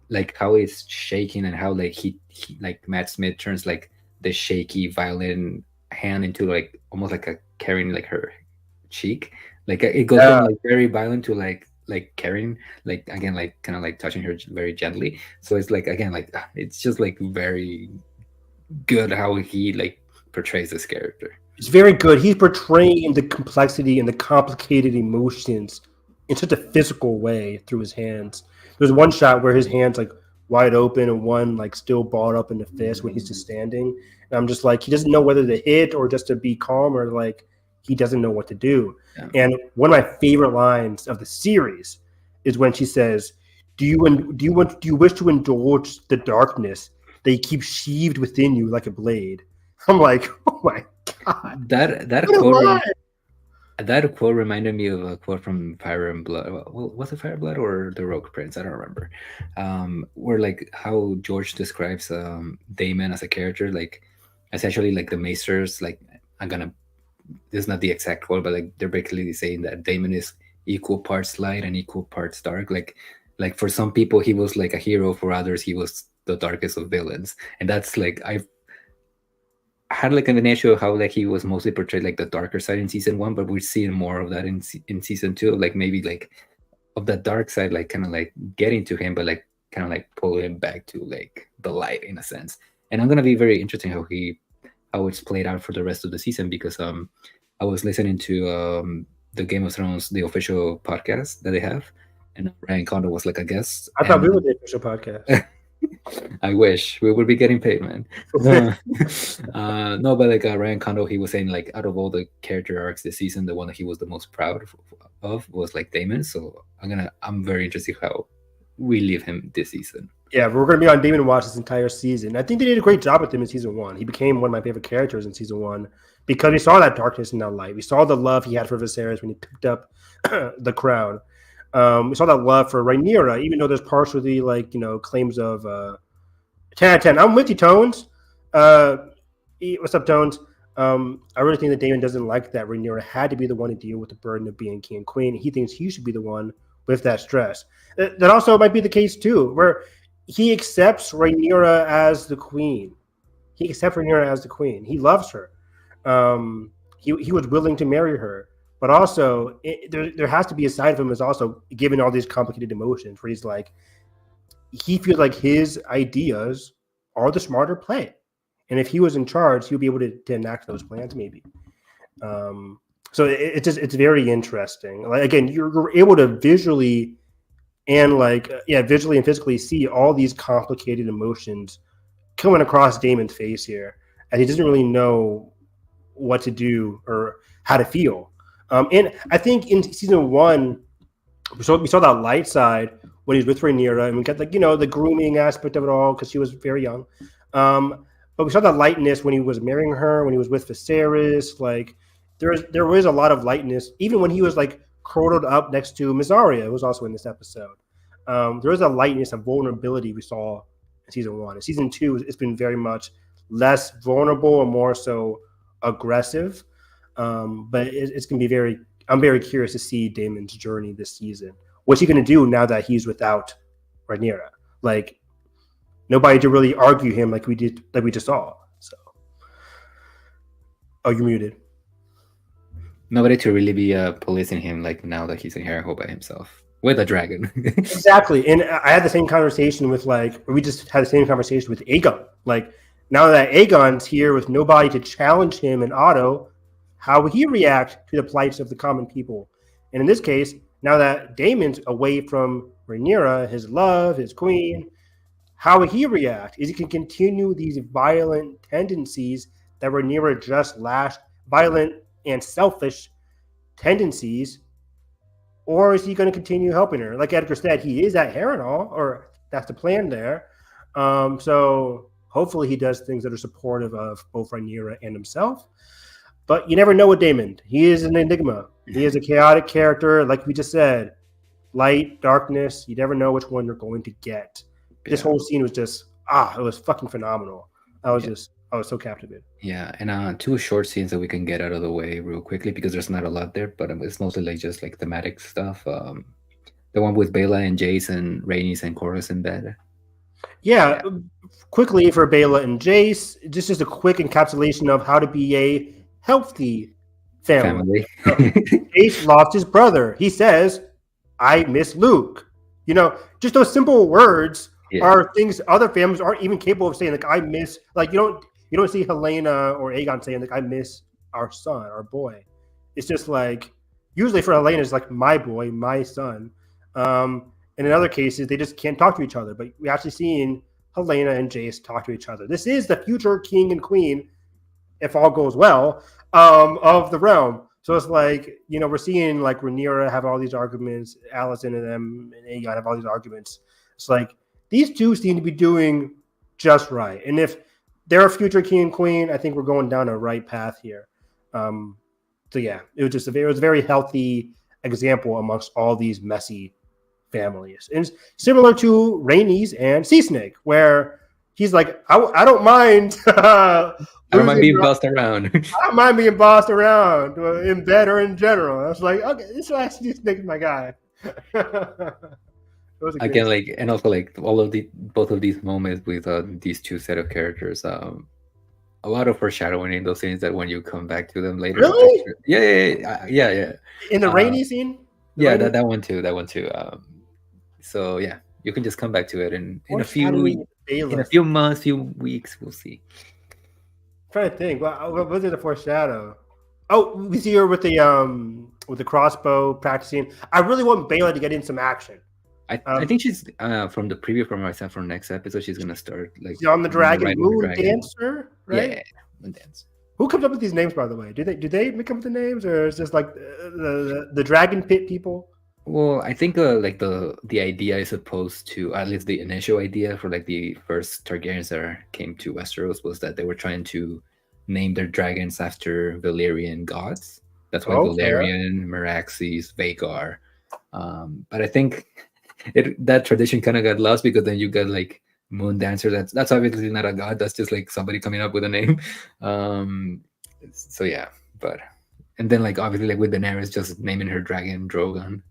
like how he's shaking and how like he like Matt Smith turns like the shaky violin hand into like almost like a carrying like her cheek, like it goes from like very violent to like carrying, like again, like kind of like touching her very gently. So it's like again, like it's just like very good how he like portrays this character. It's very good. He's portraying the complexity and the complicated emotions in such a physical way through his hands. There's one shot where his hands like wide open and one like still balled up in the fist when he's just standing. And I'm just like, he doesn't know whether to hit or just to be calm, or like he doesn't know what to do. Yeah. And one of my favorite lines of the series is when she says, "Do you wish to indulge the darkness that keeps sheathed within you like a blade?" I'm like, oh my god! That quote reminded me of a quote from Fire and Blood. Well, was it Fire and Blood or The Rogue Prince? I don't remember. Where like how George describes Daemon as a character, like essentially like the Maesters. Like this is not the exact quote, but like they're basically saying that Daemon is equal parts light and equal parts dark. Like Like for some people, he was like a hero. For others, he was the darkest of villains. And that's like I had like an issue of how like he was mostly portrayed like the darker side in season 1, but we're seeing more of that in season 2. Like maybe like of that dark side, like kind of like getting to him, but like kind of like pull him back to like the light in a sense. And I'm gonna be very interesting how it's played out for the rest of the season, because I was listening to the Game of Thrones, the official podcast that they have, and Ryan Condon was like a guest. I thought we were the official podcast. I wish we would be getting paid, man. No, but like Ryan Condon, he was saying like out of all the character arcs this season, the one that he was the most proud of was like Daemon. So I'm very interested how we leave him this season. Yeah, we're going to be on Daemon watch this entire season. I think they did a great job with him in season 1. He became one of my favorite characters in season 1 because we saw that darkness and that light. We saw the love he had for Viserys when he picked up the crown. We saw that love for Rhaenyra, even though there's partially like, claims of 10 out of 10. I'm with you, Tones. What's up, Tones? I really think that Daemon doesn't like that Rhaenyra had to be the one to deal with the burden of being king and queen. He thinks he should be the one with that stress. That also might be the case too, where he accepts Rhaenyra as the queen. He loves her. He was willing to marry her. But also, there has to be a side of him is also given all these complicated emotions where he's like, he feels like his ideas are the smarter play. And if he was in charge, he'll be able to enact those plans maybe. So it's very interesting. Like, again, you're able to visually and physically see all these complicated emotions coming across Daemon's face here. And he doesn't really know what to do or how to feel. And I think in season 1, we saw that light side when he's with Rhaenyra, and we got the grooming aspect of it all because she was very young. But we saw that lightness when he was marrying her, when he was with Viserys. Like there was a lot of lightness, even when he was like curled up next to Mysaria, who was also in this episode. There was a lightness and vulnerability we saw in season 1. In season 2, it's been very much less vulnerable and more so aggressive. But it's going to be I'm very curious to see Daemon's journey this season. What's he going to do now that he's without Rhaenyra? Like, nobody to really argue him like we just saw. So, you're muted. Nobody to really be policing him like now that he's in Harrenhal by himself with a dragon. Exactly. And I had the same conversation with we just had the same conversation with Aegon. Like, now that Aegon's here with nobody to challenge him and Otto, how would he react to the plights of the common people? And in this case, now that Daemon's away from Rhaenyra, his love, his queen, how would he react? Is he can continue these violent tendencies that Rhaenyra just lashed, violent and selfish tendencies, or is he going to continue helping her? Like Edgar said, he is at Harrenhal, or that's the plan there. So hopefully he does things that are supportive of both Rhaenyra and himself. But you never know with Daemon. He is an enigma. He is a chaotic character, like we just said. Light, darkness. You never know which one you're going to get. This whole scene was just, it was fucking phenomenal. I was so captivated. Yeah, and 2 short scenes that we can get out of the way real quickly because there's not a lot there, but it's mostly like just like thematic stuff. The one with Bela and Jace and Rhaenys and Corlys in bed. Yeah, quickly for Bela and Jace, just a quick encapsulation of how to be a healthy family. Jace lost his brother. He says, "I miss Luke." Just those simple words are things other families aren't even capable of saying. Like, I miss. Like, you don't see Helena or Aegon saying like, "I miss our son, our boy." It's just like usually for Helena, it's like my boy, my son. And in other cases, they just can't talk to each other. But we actually seen Helena and Jace talk to each other. This is the future king and queen, if all goes well, of the realm. So it's like, we're seeing like Rhaenyra have all these arguments, Alicent and them and Aegon have all these arguments. It's like these two seem to be doing just right. And if they're a future king and queen, I think we're going down a right path here. So yeah, it was a very healthy example amongst all these messy families. And it's similar to Rhaenys and Sea Snake, where he's like, I don't mind. I don't mind being bossed around. I don't mind being bossed around in bed or in general. I was like, okay, this actually Sea Snake's my guy. Again, like, and also like all of both of these moments with these two set of characters, a lot of foreshadowing in those scenes that when you come back to them later. Really? Yeah. In the rainy scene? That one too. So yeah, you can just come back to it in a few months, few weeks, we'll see. I'm trying to think. What was it a foreshadow? Oh, we see her with the crossbow practicing. I really want Baela to get in some action. I think she's from the preview from myself from next episode. She's gonna start like on the dragon, Moon Dancer, right? Yeah, Moon Dancer. Who comes up with these names, by the way? Do they come up with the names, or is this like the dragon pit people? Well, I think like the idea is supposed to, at least the initial idea for like the first Targaryens that came to Westeros was that they were trying to name their dragons after Valyrian gods. That's why Valyrian, Meraxes, Vhagar. But I think that tradition kind of got lost because then you got like Moon Dancer. That's obviously not a god. That's just like somebody coming up with a name. So yeah, and then like obviously like with Daenerys just naming her dragon Drogon,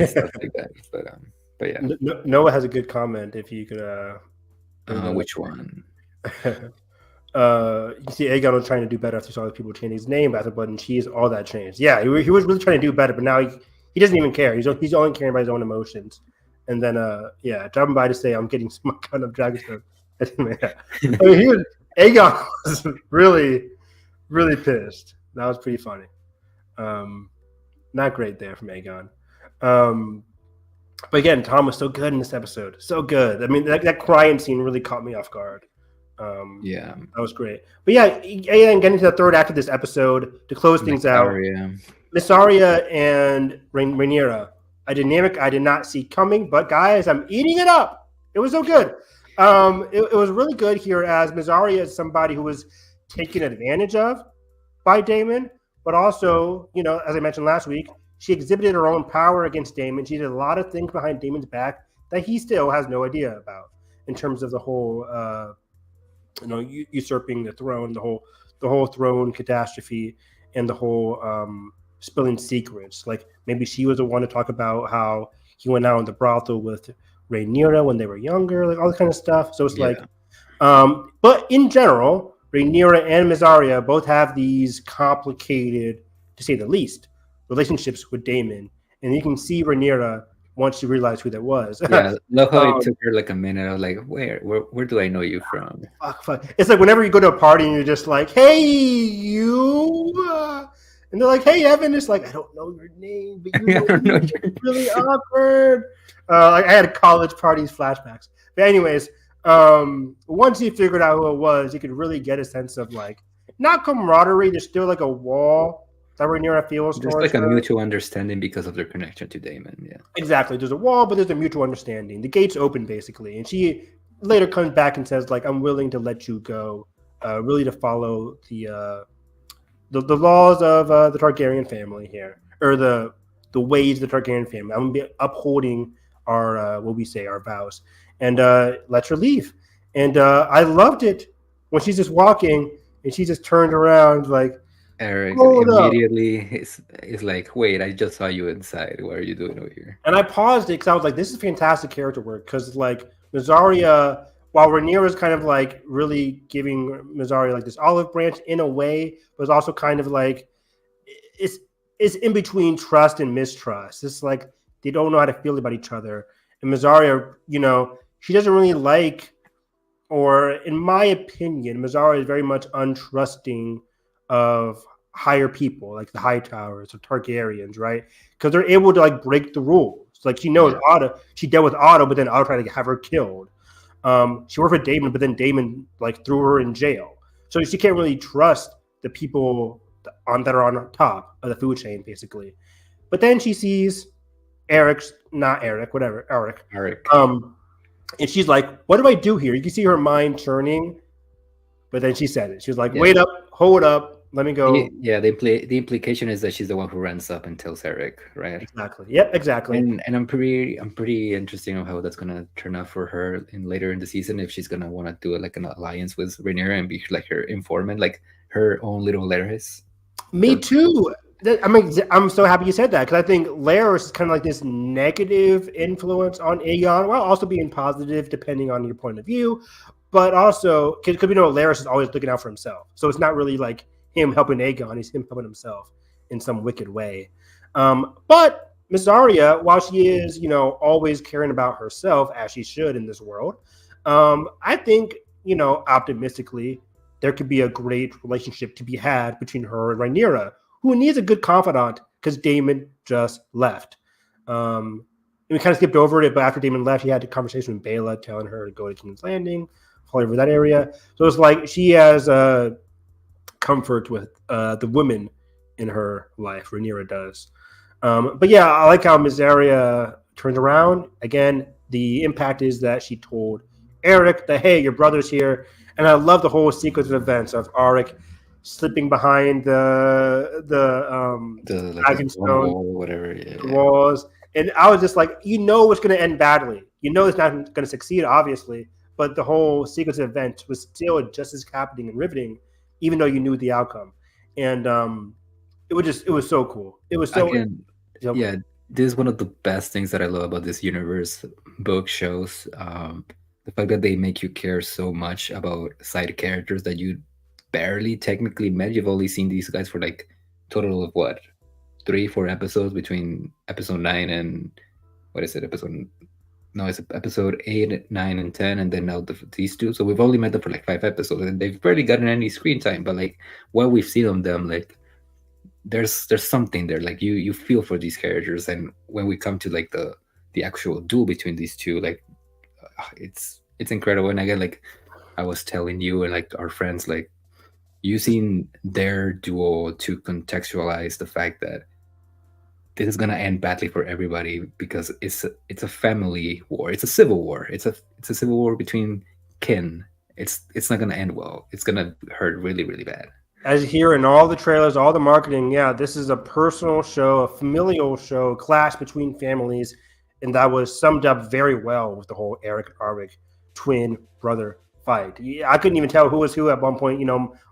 stuff like that. But yeah. Noah has a good comment. If you could, which one? You see Aegon was trying to do better after he saw the people change his name, after blood and cheese, all that changed. Yeah, he was really trying to do better, but now he doesn't even care. He's only caring about his own emotions. And then dropping by to say I'm getting some kind of dragon stuff. Aegon was really, really pissed. That was pretty funny. Not great there from Aegon. But again, Tom was so good in this episode. So good. I mean, that crying scene really caught me off guard. Yeah, that was great. But yeah, and getting to the third act of this episode to close things out. Miss Arya and Rhaenyra, a dynamic I did not see coming, but guys, I'm eating it up. It was so good. It was really good here, as Miss Arya is somebody who was taken advantage of by Daemon, but also, as I mentioned last week, she exhibited her own power against Daemon. She did a lot of things behind Daemon's back that he still has no idea about in terms of the whole usurping the throne, the whole throne catastrophe, and the whole spilling secrets. Like maybe she was the one to talk about how he went out in the brothel with Rhaenyra when they were younger, like all that kind of stuff. So it's but in general, Rhaenyra and Miss Arya both have these complicated, to say the least, relationships with Daemon, and you can see Rhaenyra once she realized who that was. Yeah, love how it took her like a minute. I was like, where do I know you from? Fuck. It's like whenever you go to a party and you're just like, hey, you, and they're like, hey, Evan. It's like, I don't know your name, but you know it's really awkward. Like I had college parties flashbacks. But anyways, once he figured out who it was, you could really get a sense of like, not camaraderie. There's still like a wall that Rhaenyra feels towards like a mutual understanding because of their connection to Daemon. Yeah, exactly. There's a wall, but there's a mutual understanding. The gate's open basically, and she later comes back and says like, "I'm willing to let you go, really to follow the laws of the Targaryen family here, or the ways of the Targaryen family. I'm gonna be upholding our our vows," and lets her leave. And I loved it when she's just walking and she just turned around like. Eric immediately is like, wait, I just saw you inside. What are you doing over here? And I paused it because I was like, this is fantastic character work. Because like Miss Arya, while Rhaenyra is kind of like really giving Miss Arya like this olive branch in a way, but it's also kind of like it's in between trust and mistrust. It's like they don't know how to feel about each other. And Miss Arya, she doesn't really like, or in my opinion, Miss Arya is very much untrusting of higher people, like the Hightowers or Targaryens, right? Because they're able to like break the rules. Like she knows Otto, she dealt with Otto, but then Otto tried to have her killed. She worked with Daemon, but then Daemon like threw her in jail. So she can't really trust the people that are on top of the food chain, basically. But then she sees Eric. And she's like, "What do I do here?" You can see her mind churning. But then she said it. She was like, "Wait up, hold up. Let me go." The implication is that she's the one who runs up and tells Eric, right? Exactly. Yep, exactly. And I'm pretty interested in how that's gonna turn out for her later in the season, if she's gonna want to do like an alliance with Rhaenyra and be like her informant, like her own little Larys. Me too. I'm so happy you said that, because I think Laris is kind of like this negative influence on Aegon, while also being positive depending on your point of view. But also, because we know Laris is always looking out for himself, so it's not really like him helping Aegon; he's him helping himself in some wicked way. But Miss Arya, while she is, always caring about herself as she should in this world, I think, optimistically, there could be a great relationship to be had between her and Rhaenyra, who needs a good confidant because Daemon just left. And we kind of skipped over it, but after Daemon left, he had a conversation with Baela telling her to go to King's Landing, all over that area. So it's like she has comfort with the women in her life. Rhaenyra does. But yeah, I like how Miss Arya turned around. Again, the impact is that she told Eric that, hey, your brother's here. And I love the whole sequence of events of Auric slipping behind the Dragonstone wall or whatever walls. And I was just like, it's going to end badly. It's not going to succeed, obviously. But the whole sequence of events was still just as captivating and riveting, even though you knew the outcome. And it was so cool. It was so yeah. This is one of the best things that I love about this universe, book shows. The fact that they make you care so much about side characters that you barely technically met. You've only seen these guys for like total of what, 3-4 episodes between episode 9 and what is it? It's episode 8, 9, and 10, and then now these two. So we've only met them for like 5 episodes, and they've barely gotten any screen time. But like what we've seen on them, like there's something there. Like you feel for these characters, and when we come to like the actual duel between these two, like it's incredible. And again, like I was telling you and like our friends, like using their duel to contextualize the fact that this is gonna end badly for everybody because it's a family war. It's a civil war. It's a civil war between kin. It's not gonna end well. It's gonna hurt really, really bad. As you hear in all the trailers, all the marketing, this is a personal show, a familial show, clash between families, and that was summed up very well with the whole Eric and Arwick twin brother fight. I couldn't even tell who was who at one point,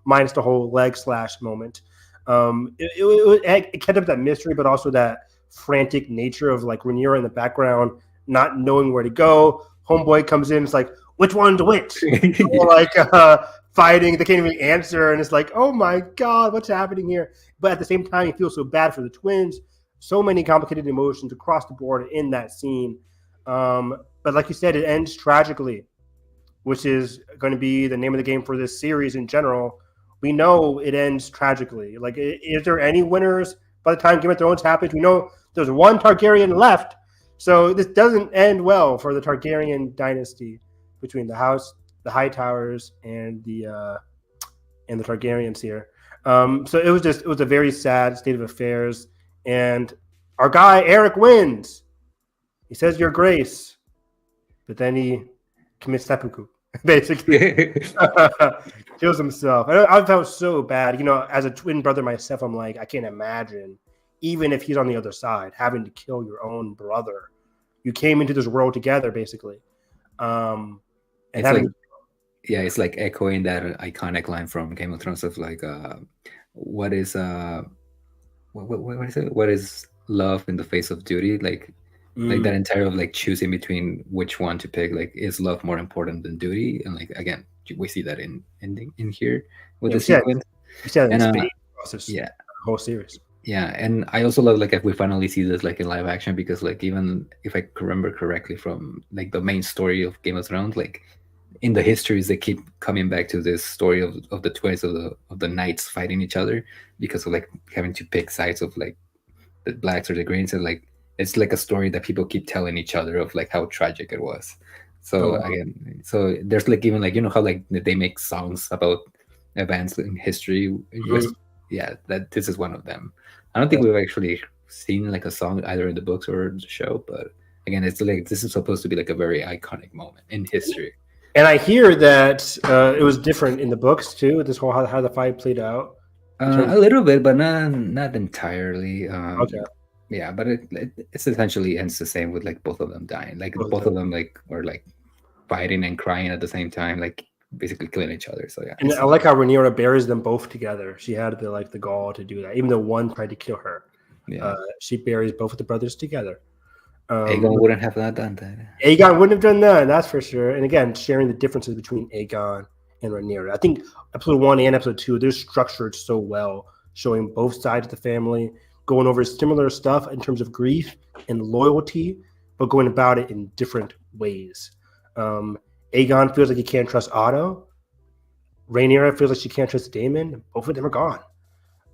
minus the whole leg slash moment. It kept up that mystery, but also that frantic nature of like Rhaenyra in the background, not knowing where to go. Homeboy comes in, it's like, which one's which? Or like fighting, they can't even answer, and it's like, oh my god, what's happening here? But at the same time, you feel so bad for the twins. So many complicated emotions across the board in that scene. But like you said, it ends tragically, which is going to be the name of the game for this series in general. We know it ends tragically. Like, is there any winners by the time Game of Thrones happens? We know there's one Targaryen left. So this doesn't end well for the Targaryen dynasty between the Hightowers, and the Targaryens here. So it was a very sad state of affairs. And our guy, Eric, wins. He says, your grace. But then he commits seppuku, basically. Kills himself. I felt so bad. As a twin brother myself, I'm like, I can't imagine, even if he's on the other side, having to kill your own brother. You came into this world together, basically. It's like echoing that iconic line from Game of Thrones of like, what is it? What is love in the face of duty? Like that entire of like choosing between which one to pick. Like, is love more important than duty? And like again, we see that in here with the sequence. The whole series. Yeah, and I also love like if we finally see this like in live action, because like even if I remember correctly from like the main story of Game of Thrones, like in the histories they keep coming back to this story of the twins of the knights fighting each other because of like having to pick sides of like the blacks or the greens, and like it's like a story that people keep telling each other of like how tragic it was. So again, so there's like even like how like they make songs about events in history. That this is one of them. I don't think we've actually seen like a song either in the books or the show, but again, it's like this is supposed to be like a very iconic moment in history. And I hear that it was different in the books too. This whole how the fight played out. A little bit, but not entirely. Okay. Yeah, but it's essentially ends the same with like both of them dying. Like both of them like were like fighting and crying at the same time. Like basically killing each other. So yeah. And I like how Rhaenyra buries them both together. She had the gall to do that, even though one tried to kill her. Yeah. She buries both of the brothers together. Aegon wouldn't have not done that. Aegon wouldn't have done that, that's for sure. And again, sharing the differences between Aegon and Rhaenyra. I think episode 1 and episode 2, they're structured so well, showing both sides of the family, going over similar stuff in terms of grief and loyalty, but going about it in different ways. Aegon feels like he can't trust Otto. Rhaenyra feels like she can't trust Daemon. Both of them are gone.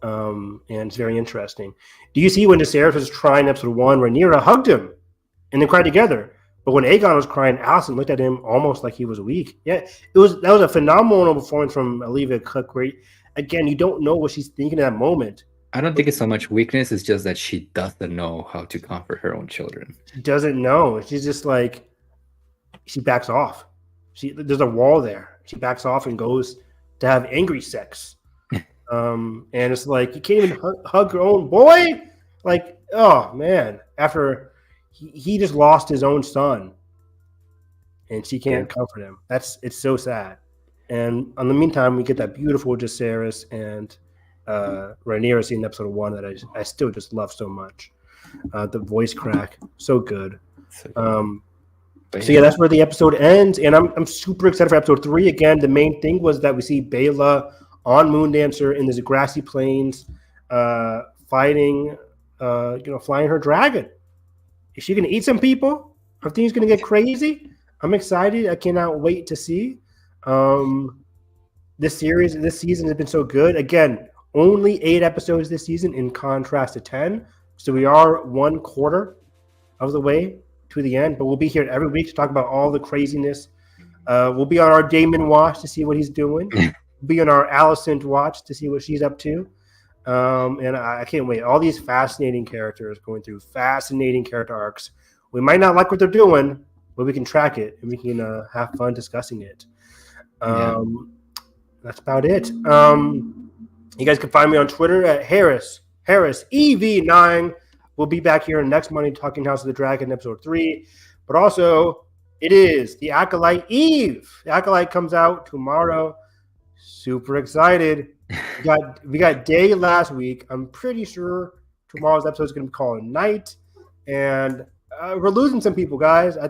And it's very interesting. Do you see when Viserys was crying in episode 1, Rhaenyra hugged him and they cried together. But when Aegon was crying, Alicent looked at him almost like he was weak. Yeah, that was a phenomenal performance from Olivia Cook. Where, again, you don't know what she's thinking in that moment. I don't think it's so much weakness. It's just that she doesn't know how to comfort her own children. She doesn't know. She's just like, she backs off. There's a wall there. She backs off and goes to have angry sex. And it's like, you can't even hug your own boy. Like, oh man, after he just lost his own son, and she can't comfort him. It's so sad. And in the meantime, we get that beautiful Viserys and Rhaenyra scene in episode 1 that I still just love so much. The voice crack, so good. So yeah, that's where the episode ends, and I'm super excited for episode 3. Again, the main thing was that we see Baela on Moondancer in these grassy plains, fighting, flying her dragon. Is she going to eat some people? Are things going to get crazy? I'm excited. I cannot wait to see. This season has been so good. Again, only 8 episodes this season in contrast to 10. So we are 1/4 of the way to the end, but we'll be here every week to talk about all the craziness. We'll be on our Daemon watch to see what he's doing. We'll be on our Alicent watch to see what she's up to. And I can't wait. All these fascinating characters going through fascinating character arcs. We might not like what they're doing, but we can track it and we can have fun discussing it. That's about it. You guys can find me on Twitter at Harris EV9. We'll be back here next Monday talking House of the Dragon episode 3. But also, it is the Acolyte Eve. The Acolyte comes out tomorrow. Super excited. We got day last week. I'm pretty sure tomorrow's episode is going to be called Night, and we're losing some people, guys. I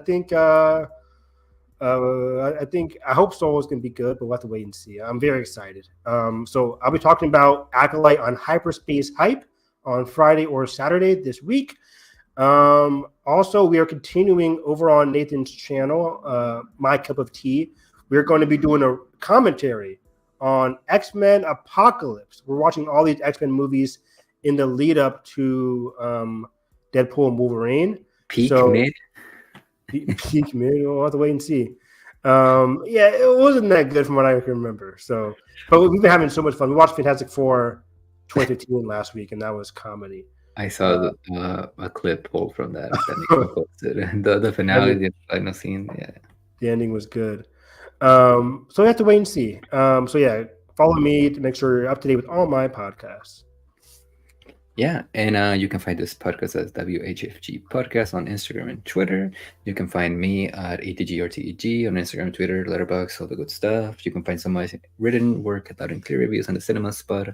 hope Soul is going to be good, but we'll have to wait and see. I'm very excited. So I'll be talking about Acolyte on Hyperspace Hype on Friday or Saturday this week. Also, we are continuing over on Nathan's channel, My Cup of Tea. We're going to be doing a commentary on X-Men Apocalypse. We're watching all these X-Men movies in the lead up to Deadpool and Wolverine. Peak mid. We'll have to wait and see. Yeah, it wasn't that good from what I can remember. So, but we've been having so much fun. We watched Fantastic Four 2015 last week, and that was comedy. I saw a clip pulled from that. The finale, the final scene. Yeah, the ending was good. So we have to wait and see. So yeah, follow me to make sure you're up to date with all my podcasts. Yeah, and you can find this podcast as WHFG Podcast on Instagram and Twitter. You can find me at ATGRTEG on Instagram, Twitter, Letterboxd, all the good stuff. You can find some of my written work at Loud and Clear Reviews on the Cinema Spot.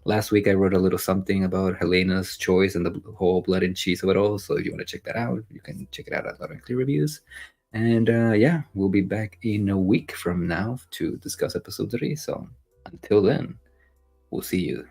Last week I wrote a little something about Helena's choice and the whole blood and cheese of it all. So if you want to check that out, you can check it out at Loud and Clear Reviews. And yeah, we'll be back in a week from now to discuss episode 3. So until then, we'll see you.